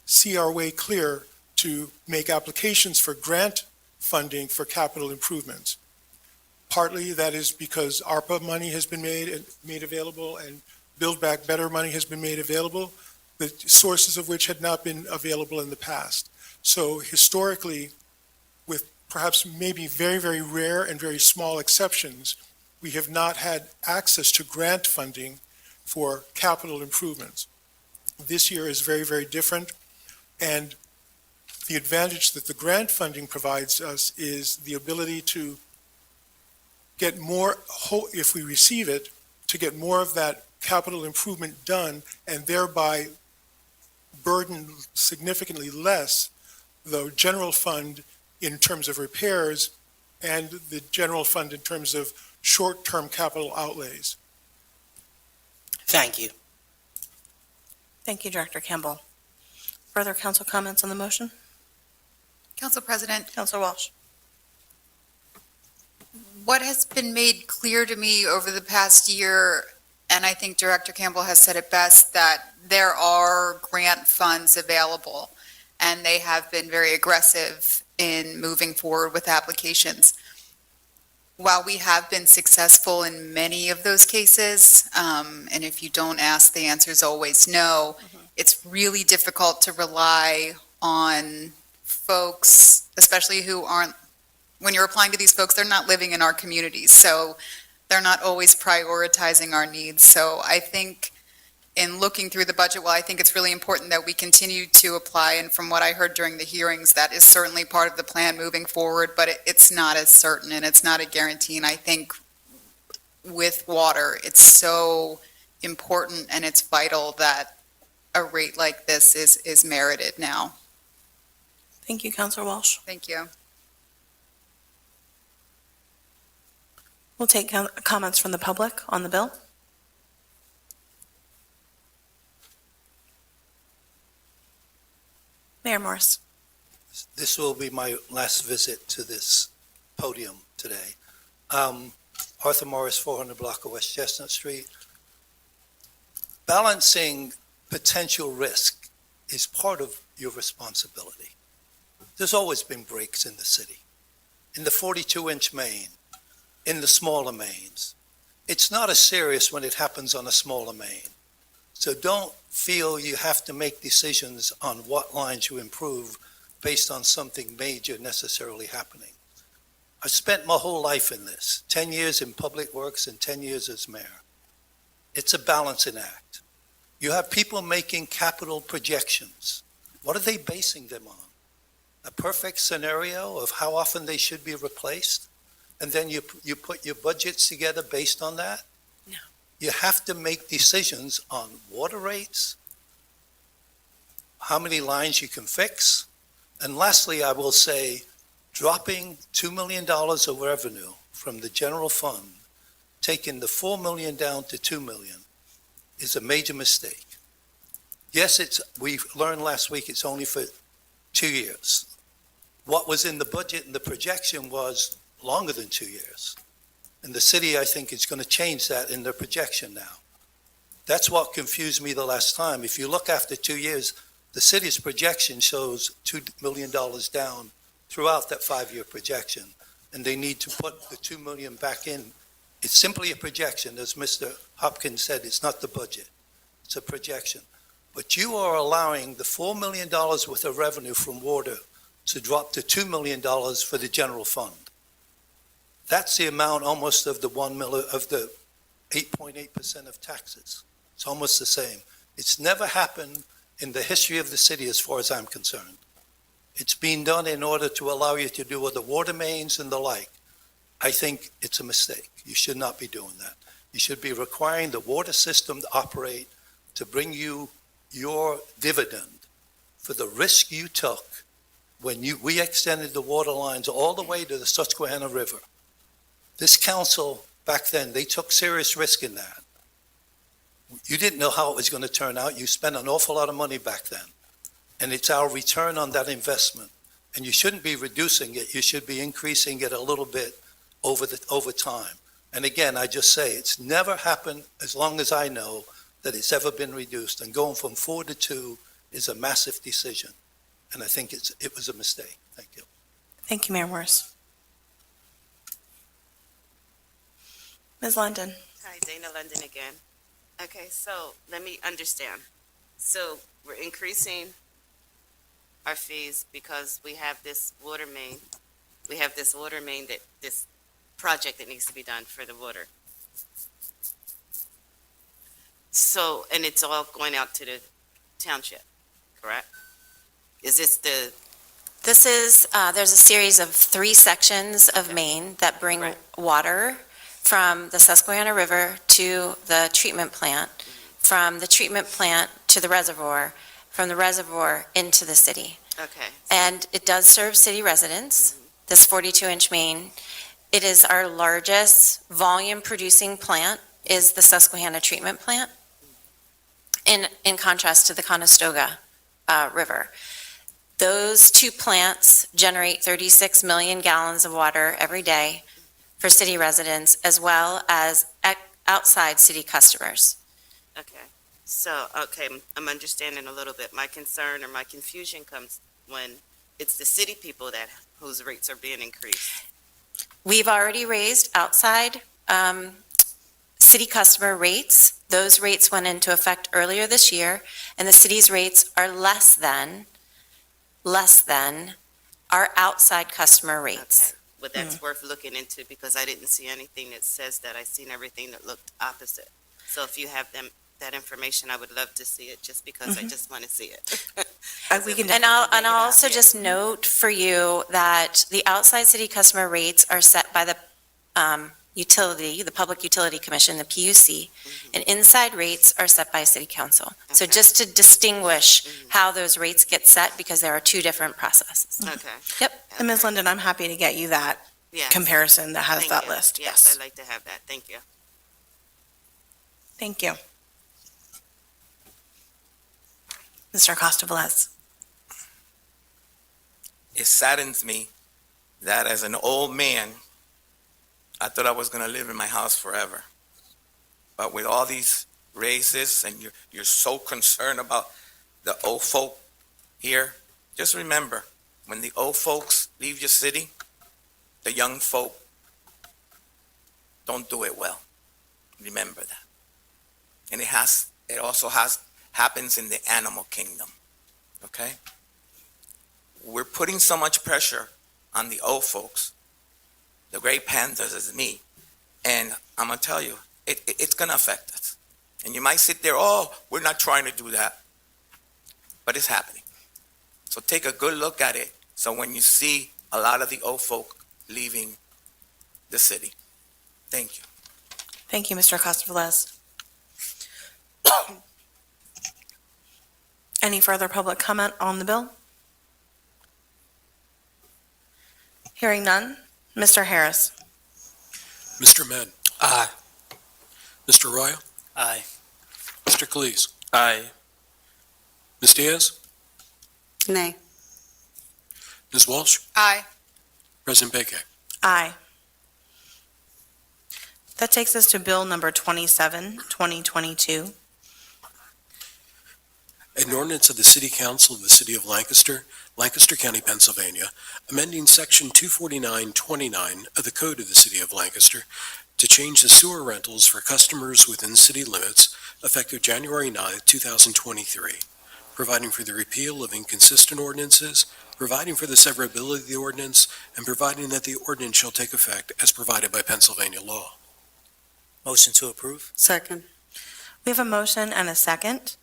see our way clear to make applications for grant funding for capital improvements. Partly that is because ARPA money has been made available, and Build Back Better money has been made available, the sources of which had not been available in the past. So historically, with perhaps maybe very, very rare and very small exceptions, we have not had access to grant funding for capital improvements. This year is very, very different, and the advantage that the grant funding provides us is the ability to get more, if we receive it, to get more of that capital improvement done and thereby burden significantly less the general fund in terms of repairs and the general fund in terms of short-term capital outlays. Thank you. Thank you, Director Campbell. Further council comments on the motion? Council President, Councilor Walsh. what has been made clear to me over the past year, and I think Director Campbell has said it best, that there are grant funds available, and they have been very aggressive in moving forward with applications. While we have been successful in many of those cases, and if you don't ask, the answer is always no, it's really difficult to rely on folks, especially who aren't, when you're applying to these folks, they're not living in our communities, so they're not always prioritizing our needs. So I think in looking through the budget, well, I think it's really important that we continue to apply, and from what I heard during the hearings, that is certainly part of the plan moving forward, but it's not as certain and it's not a guarantee. And I think with water, it's so important and it's vital that a rate like this is merited now. Thank you, Councilor Walsh. Thank you. We'll take comments from the public on the bill. Mayor Morris. This will be my last visit to this podium today. Arthur Morris, 400 block of West Chestnut Street. Balancing potential risk is part of your responsibility. There's always been breaks in the city, in the 42-inch main, in the smaller mains. It's not as serious when it happens on a smaller main. So don't feel you have to make decisions on what lines you improve based on something major necessarily happening. I spent my whole life in this, 10 years in public works and 10 years as mayor. It's a balancing act. You have people making capital projections. What are they basing them on? A perfect scenario of how often they should be replaced? And then you put your budgets together based on that? No. You have to make decisions on water rates, how many lines you can fix. And lastly, I will say, dropping $2 million of revenue from the general fund, taking the $4 million down to $2 million, is a major mistake. Yes, we learned last week it's only for 2 years. What was in the budget and the projection was longer than 2 years. And the city, I think, is going to change that in their projection now. That's what confused me the last time. If you look after 2 years, The city's projection shows $2 million down throughout that 5-year projection, and they need to put the 2 million back in. It's simply a projection, as Mr. Hopkins said, it's not the budget. It's a projection. But you are allowing the $4 million worth of revenue from water to drop to $2 million for the general fund. That's the amount almost of the 8.8% of taxes. It's almost the same. It's never happened in the history of the city as far as I'm concerned. It's being done in order to allow you to do with the water mains and the like. I think it's a mistake. You should not be doing that. You should be requiring the water system to operate to bring you your dividend for the risk you took when we extended the water lines all the way to the Susquehanna River. This council back then, they took serious risk in that. You didn't know how it was going to turn out. You spent an awful lot of money back then. And it's our return on that investment. And you shouldn't be reducing it. You should be increasing it a little bit over time. And again, I just say, it's never happened, as long as I know, that it's ever been reduced. And going from 4 to 2 is a massive decision. And I think it was a mistake. Thank you. Thank you, Mayor Morris. Ms. London? Hi, Dana London again. Okay, so let me understand. So we're increasing our fees because we have this water main. We have this water main this project that needs to be done for the water. So, and it's all going out to the township, correct? Is this This is, there's a series of 3 sections of Maine that bring Right. water from the Susquehanna River to the treatment plant, from the treatment plant to the reservoir, from the reservoir into the city. okay? And it does serve city residents, this 42-inch main. It is our largest volume-producing plant, is the Susquehanna treatment plant, in contrast to the Conestoga River. Those 2 plants generate 36 million gallons of water every day for city residents, as well as outside city customers. Okay, so, okay, I'm understanding a little bit. My concern or my confusion comes when it's the city people whose rates are being increased. We've already raised outside city customer rates. Those rates went into effect earlier this year, and the city's rates are less than our outside customer rates. Okay, but that's worth looking into because I didn't see anything that says that. I seen everything that looked opposite. So if you have that information, I would love to see it just because I just want to see it. We can And definitely I'll bring it up, also yeah. just note for you that the outside city customer rates are set by the Public Utility Commission, the PUC, and inside rates are set by City Council. So Okay. just to distinguish how those rates get set, because there are 2 different processes. Okay. And Ms. London, I'm happy to get you that Yes. comparison that has Thank that you. list. Yes, I'd like to have that. Thank you. Thank you. Mr. Acosta-Velez? It saddens me that as an old man, I thought I was going to live in my house forever. But with all these raises and you're so concerned about the old folk here, just remember, when the old folks leave your city, the young folk don't do it well. Remember that. And it also happens in the animal kingdom. Okay? We're putting so much pressure on the old folks, the Gray Panthers as me, and I'm gonna tell you, it's gonna affect us. And you might sit there, oh, we're not trying to do that, but it's happening. So take a good look at it. So when you see a lot of the old folk leaving the city, thank you. Thank you, Mr. Acosta-Velez. Any further public comment on the bill? Hearing none. Mr. Harris? Mr. Med? Aye. Mr. Royal? Aye. Mr. Calise? Aye. Ms. Diaz? Nay. Ms. Walsh? Aye. President Beke? Aye. That takes us to Bill number 27, 2022. An ordinance of the City Council of the City of Lancaster, Lancaster County, Pennsylvania, amending Section 24929 of the Code of the City of Lancaster to change the sewer rentals for customers within city limits effective January 9, 2023, providing for the repeal of inconsistent ordinances, providing for the severability of the ordinance, and providing that the ordinance shall take effect as provided by Pennsylvania law. Motion to approve? Second. We have a motion and a second.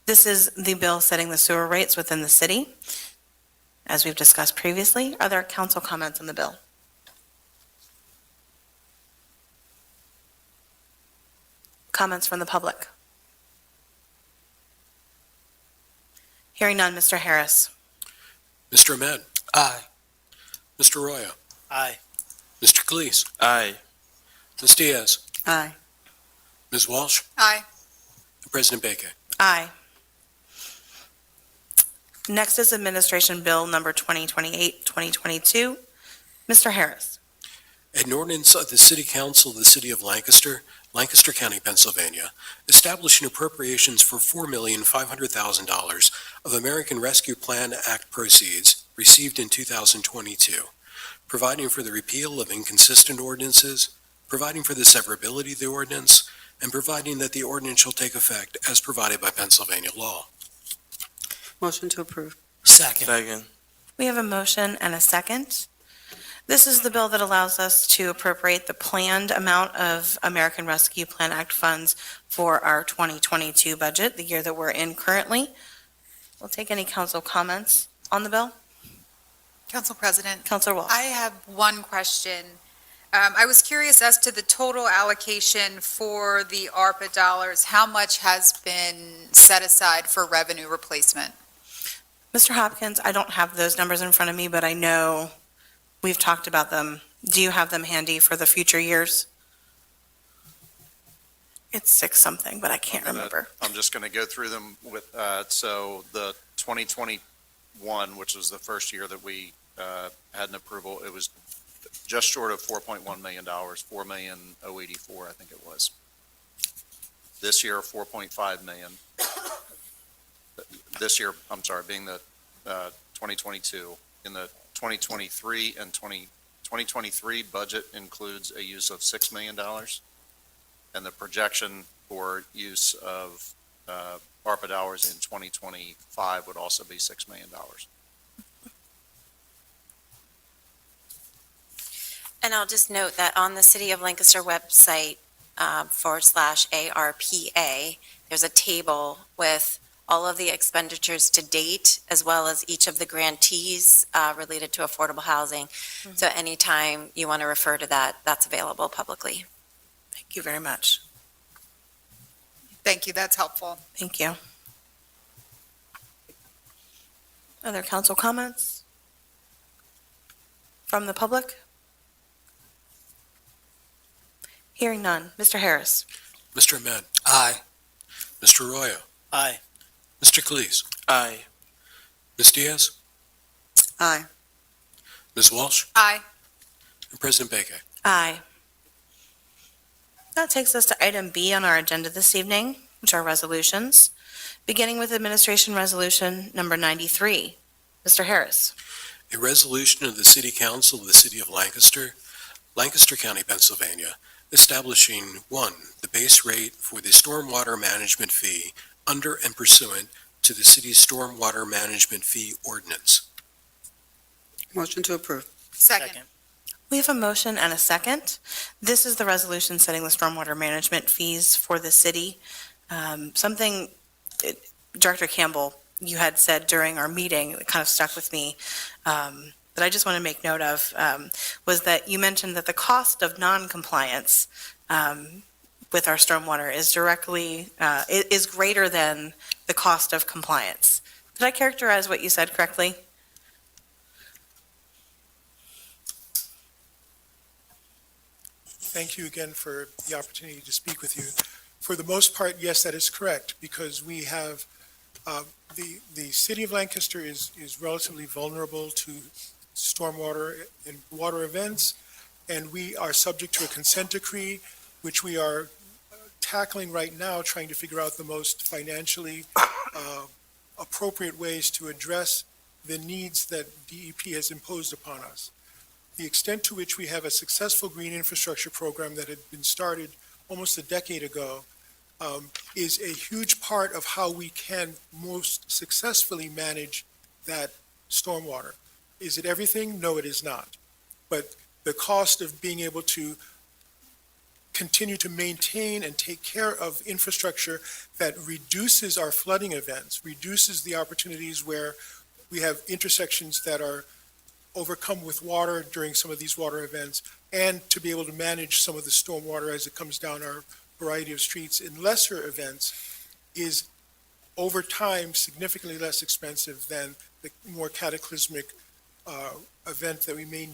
This is the bill setting the sewer rates within the city, as we've discussed previously. Are there council comments on the bill? Comments from the public? Hearing none, Mr. Harris. Mr. Ahmed. Aye. Mr. Royo. Aye. Mr. Cleese. Aye. Ms. Diaz. Aye. Ms. Walsh. Aye. And President Baker. Aye. Next is Administration Bill Number 2028-2022. Mr. Harris. An ordinance of the City Council of the City of Lancaster, Lancaster County, Pennsylvania, establishing appropriations for $4,500,000 of American Rescue Plan Act proceeds received in 2022, providing for the repeal of inconsistent ordinances, providing for the severability of the ordinance, and providing that the ordinance shall take effect as provided by Pennsylvania law. Motion to approve. Second. Second. We have a motion and a second. This is the bill that allows us to appropriate the planned amount of American Rescue Plan Act funds for our 2022 budget, the year that we're in currently. We'll take any council comments on the bill. Council President, Councilor Walsh. I have one question. I was curious as to the total allocation for the ARPA dollars. How much has been set aside for revenue replacement? Mr. Hopkins, I don't have those numbers in front of me, but I know we've talked about them. Do you have them handy for the future years? It's 6 something, but I can't remember. I'm just going to go through them with, so the 2021, which was the first year that we had an approval, it was just short of $4.1 million, $4,084,000, I think it was. This year, $4.5 million. This year, I'm sorry, being the 2022. In the 2023 and 2023 budget includes a use of $6 million. And the projection for use of ARPA dollars in 2025 would also be $6 million. And I'll just note that on the City of Lancaster website, /ARPA, there's a table with all of the expenditures to date, as well as each of the grantees related to affordable housing. So anytime you want to refer to that, that's available publicly. Thank you very much. Thank you, that's helpful. Thank you. Other council comments from the public? Hearing none. Mr. Harris. Mr. Ahmed. Aye. Mr. Royo. Aye. Mr. Cleese. Aye. Ms. Diaz. Aye. Ms. Walsh. Aye. And President Baker. Aye. That takes us to item B on our agenda this evening, which are resolutions, beginning with Administration Resolution Number 93. Mr. Harris. A resolution of the City Council of the City of Lancaster, Lancaster County, Pennsylvania, establishing, 1, the base rate for the stormwater management fee under and pursuant to the city's stormwater management fee ordinance. Motion to approve. Second. We have a motion and a second. This is the resolution setting the stormwater management fees for the city. Director Campbell, you had said during our meeting, that kind of stuck with me, that I just want to make note of, was that you mentioned that the cost of non-compliance with our stormwater is is greater than the cost of compliance. Did I characterize what you said correctly? Thank you again for the opportunity to speak with you. For the most part, yes, that is correct, because we have, the city of Lancaster is relatively vulnerable to stormwater and water events, and we are subject to a consent decree, which we are tackling right now, trying to figure out the most financially appropriate ways to address the needs that DEP has imposed upon us. The extent to which we have a successful green infrastructure program that had been started almost a decade ago is a huge part of how we can most successfully manage that stormwater. Is it everything? No, it is not. But the cost of being able to continue to maintain and take care of infrastructure that reduces our flooding events, reduces the opportunities where we have intersections that are overcome with water during some of these water events, and to be able to manage some of the stormwater as it comes down our variety of streets in lesser events is over time significantly less expensive than the more cataclysmic event that we may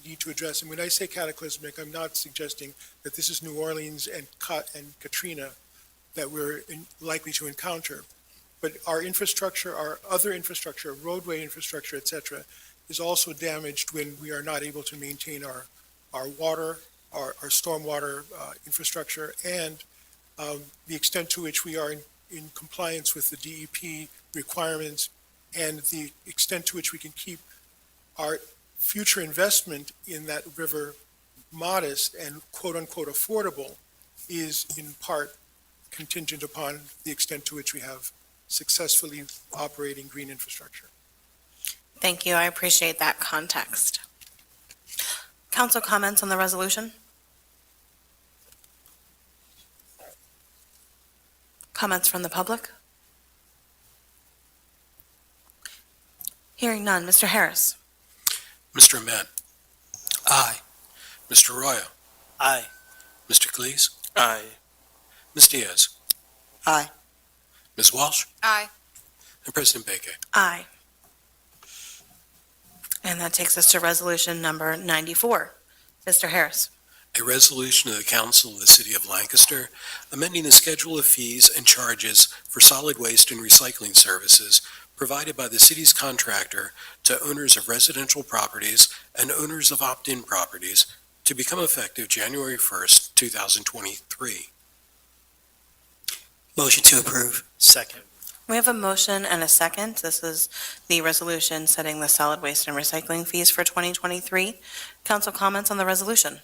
need to address. And when I say cataclysmic, I'm not suggesting that this is New Orleans and Katrina that we're likely to encounter. But our infrastructure, our other infrastructure, roadway infrastructure, et cetera, is also damaged when we are not able to maintain our water, our stormwater infrastructure, and the extent to which we are in compliance with the DEP requirements, and the extent to which we can keep our future investment in that river modest and quote-unquote affordable is in part contingent upon the extent to which we have successfully operating green infrastructure. Thank you. I appreciate that context. Council comments on the resolution? Comments from the public? Hearing none. Mr. Harris? Mr. Ahmed? Aye. Mr. Arroyo? Aye. Mr. Cleese? Aye. Ms. Diaz? Aye. Ms. Walsh? Aye. And President Beke. Aye. And that takes us to resolution number 94. Mr. Harris? A resolution of the Council of the City of Lancaster amending the schedule of fees and charges for solid waste and recycling services provided by the city's contractor to owners of residential properties and owners of opt-in properties to become effective January 1st, 2023. Motion to approve. Second. We have a motion and a second. This is the resolution setting the solid waste and recycling fees for 2023. Council comments on the resolution?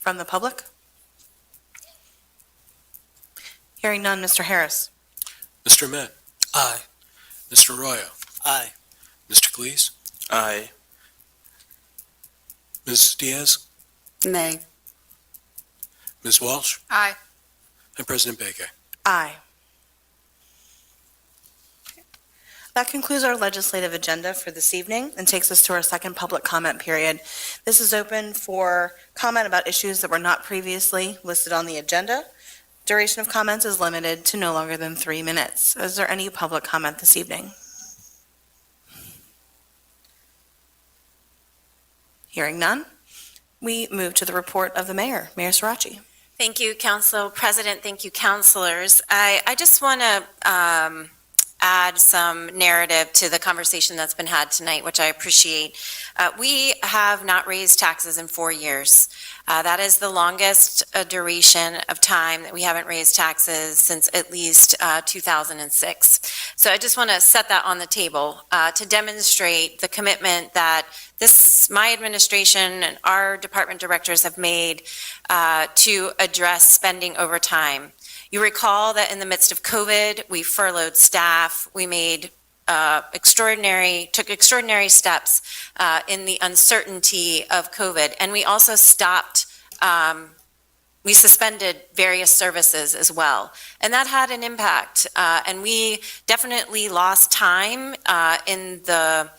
From the public? Hearing none. Mr. Harris? Mr. Ahmed? Aye. Mr. Arroyo? Aye. Mr. Cleese? Aye. Ms. Diaz? Nay. Ms. Walsh? Aye. And President Beke. Aye. That concludes our legislative agenda for this evening and takes us to our second public comment period. This is open for comment about issues that were not previously listed on the agenda. Duration of comments is limited to no longer than 3 minutes. Is there any public comment this evening? Hearing none, we move to the report of the mayor. Mayor Sirachi. Thank you, Council President. Thank you, councilors. I just want to add some narrative to the conversation that's been had tonight, which I appreciate. We have not raised taxes in 4 years. That is the longest duration of time that we haven't raised taxes since at least 2006. So I just want to set that on the table to demonstrate the commitment that my administration and our department directors have made to address spending over time. You recall that in the midst of COVID, we furloughed staff, we made took extraordinary steps in the uncertainty of COVID, and we also we suspended various services as well. And that had an impact, and we definitely lost time in the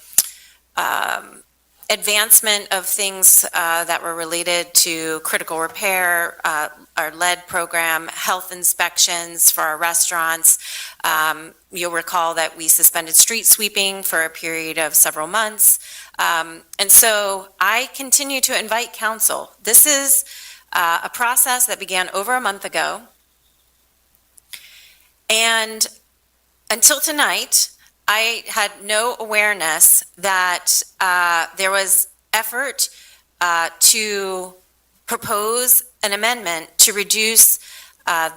advancement of things that were related to critical repair, our lead program, health inspections for our restaurants. You'll recall that we suspended street sweeping for a period of several months. And so I continue to invite council. This is a process that began over a month ago. And until tonight, I had no awareness that there was effort to propose an amendment to reduce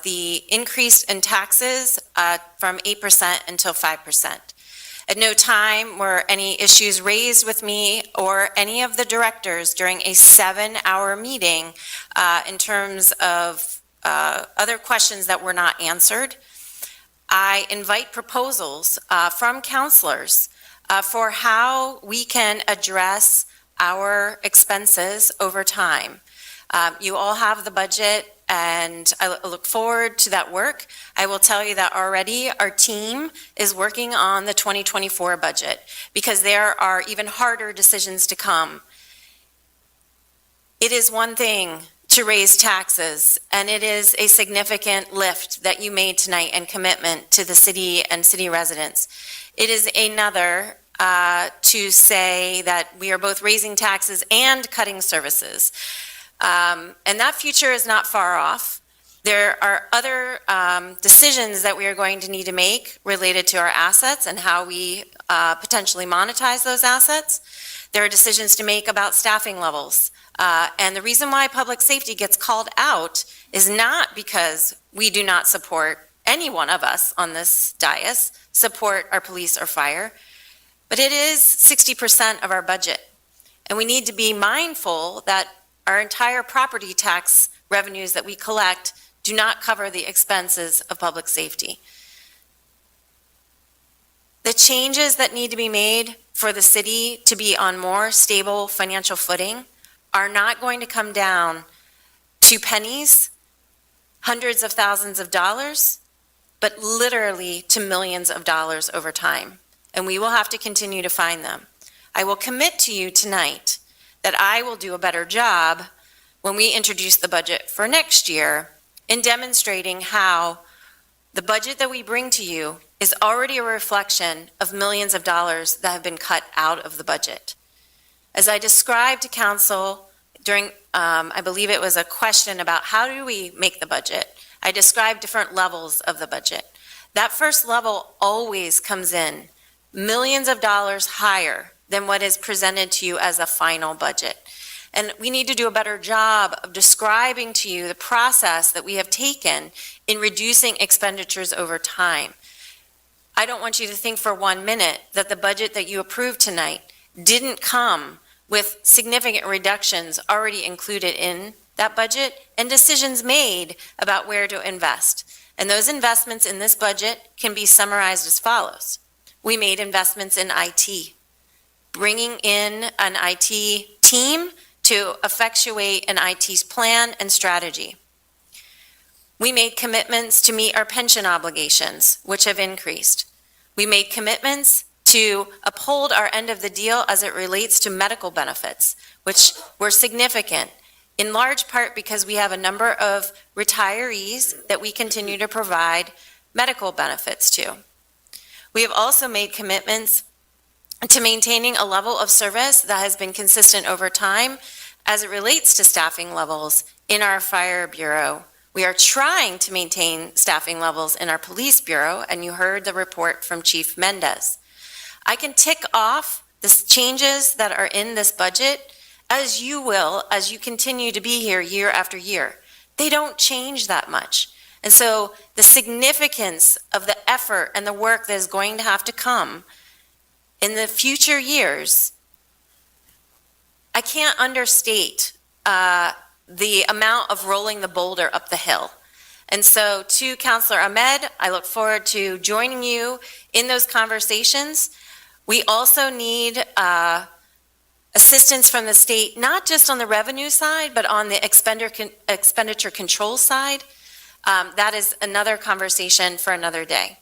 the increase in taxes from 8% until 5%. At no time were any issues raised with me or any of the directors during a 7-hour meeting in terms of other questions that were not answered. I invite proposals from counselors for how we can address our expenses over time. You all have the budget, and I look forward to that work. I will tell you that already our team is working on the 2024 budget because there are even harder decisions to come. It is one thing to raise taxes, and it is a significant lift that you made tonight and commitment to the city and city residents. It is another to say that we are both raising taxes and cutting services. And that future is not far off. There are other decisions that we are going to need to make related to our assets and how we potentially monetize those assets. There are decisions to make about staffing levels. And the reason why public safety gets called out is not because we do not support any one of us on this dais, support our police or fire, but it is 60% of our budget. And we need to be mindful that our entire property tax revenues that we collect do not cover the expenses of public safety. The changes that need to be made for the city to be on more stable financial footing are not going to come down to pennies, hundreds of thousands of dollars, but literally to millions of dollars over time. And we will have to continue to find them. I will commit to you tonight that I will do a better job when we introduce the budget for next year in demonstrating how the budget that we bring to you is already a reflection of millions of dollars that have been cut out of the budget. As I described to council during, I believe it was a question about how do we make the budget, I described different levels of the budget. That first level always comes in millions of dollars higher than what is presented to you as a final budget. And we need to do a better job of describing to you the process that we have taken in reducing expenditures over time. I don't want you to think for 1 minute that the budget that you approved tonight didn't come with significant reductions already included in that budget and decisions made about where to invest. And those investments in this budget can be summarized as follows. We made investments in IT, bringing in an IT team to effectuate an IT plan and strategy. We made commitments to meet our pension obligations, which have increased. We made commitments to uphold our end of the deal as it relates to medical benefits, which were significant, in large part because we have a number of retirees that we continue to provide medical benefits to. We have also made commitments to maintaining a level of service that has been consistent over time as it relates to staffing levels in our fire bureau. We are trying to maintain staffing levels in our police bureau, and you heard the report from Chief Mendez. I can tick off the changes that are in this budget as you will, as you continue to be here year after year. They don't change that much. And so the significance of the effort and the work that is going to have to come in the future years, I can't understate the amount of rolling the boulder up the hill. And so to Councilor Ahmed, I look forward to joining you in those conversations. We also need assistance from the state, not just on the revenue side, but on the expenditure control side. That is another conversation for another day.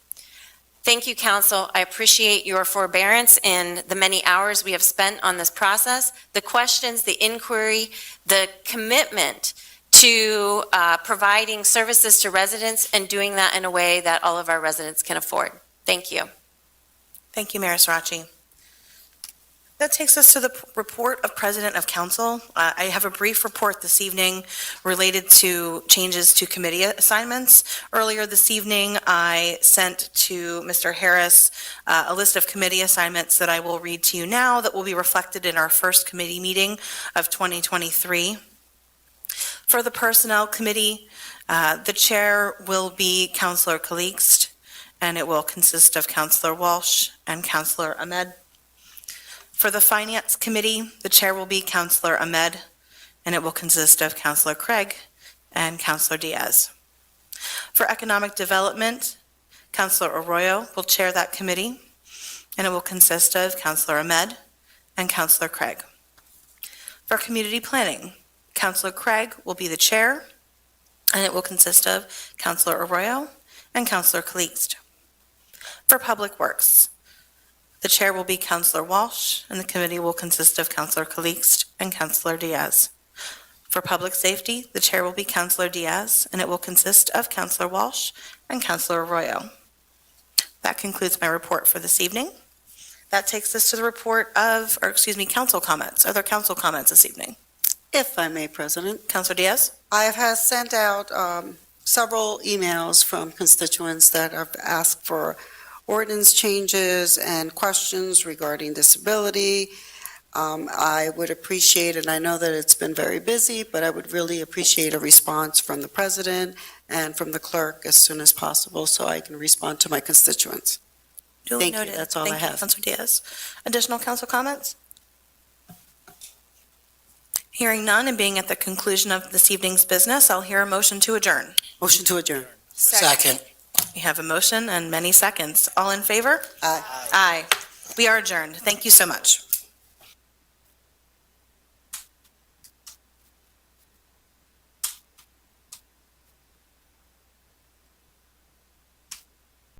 Thank you, Council. I appreciate your forbearance in the many hours we have spent on this process, the questions, the inquiry, the commitment to providing services to residents and doing that in a way that all of our residents can afford. Thank you. Thank you, Mayor Srirachi. That takes us to the report of President of Council. I have a brief report this evening related to changes to committee assignments. Earlier this evening, I sent to Mr. Harris a list of committee assignments that I will read to you now that will be reflected in our first committee meeting of 2023. For the Personnel Committee, the chair will be Councilor Calixte, and it will consist of Councilor Walsh and Councilor Ahmed. For the Finance Committee, the chair will be Councilor Ahmed, and it will consist of Councilor Craig and Councilor Diaz. For Economic Development, Councilor Arroyo will chair that committee, and it will consist of Councilor Ahmed and Councilor Craig. For Community Planning, Councilor Craig will be the chair, and it will consist of Councilor Arroyo and Councilor Calixte. For Public Works, the chair will be Councilor Walsh, and the committee will consist of Councilor Calixte and Councilor Diaz. For Public Safety, the chair will be Councilor Diaz, and it will consist of Councilor Walsh and Councilor Arroyo. That concludes my report for this evening. That takes us to the report of, council comments. Are there council comments this evening? If I may, President. Councilor Diaz? I have sent out several emails from constituents that have asked for ordinance changes and questions regarding disability. I would appreciate, and I know that it's been very busy, but I would really appreciate a response from the president and from the clerk as soon as possible so I can respond to my constituents. Duly Thank you. noted. That's all I Thank you, have. Councilor Diaz. Additional council comments? Hearing none and being at the conclusion of this evening's business, I'll hear a motion to adjourn. Motion to adjourn. Second. We have a motion and many seconds. All in favor? Aye. Aye. We are adjourned. Thank you so much.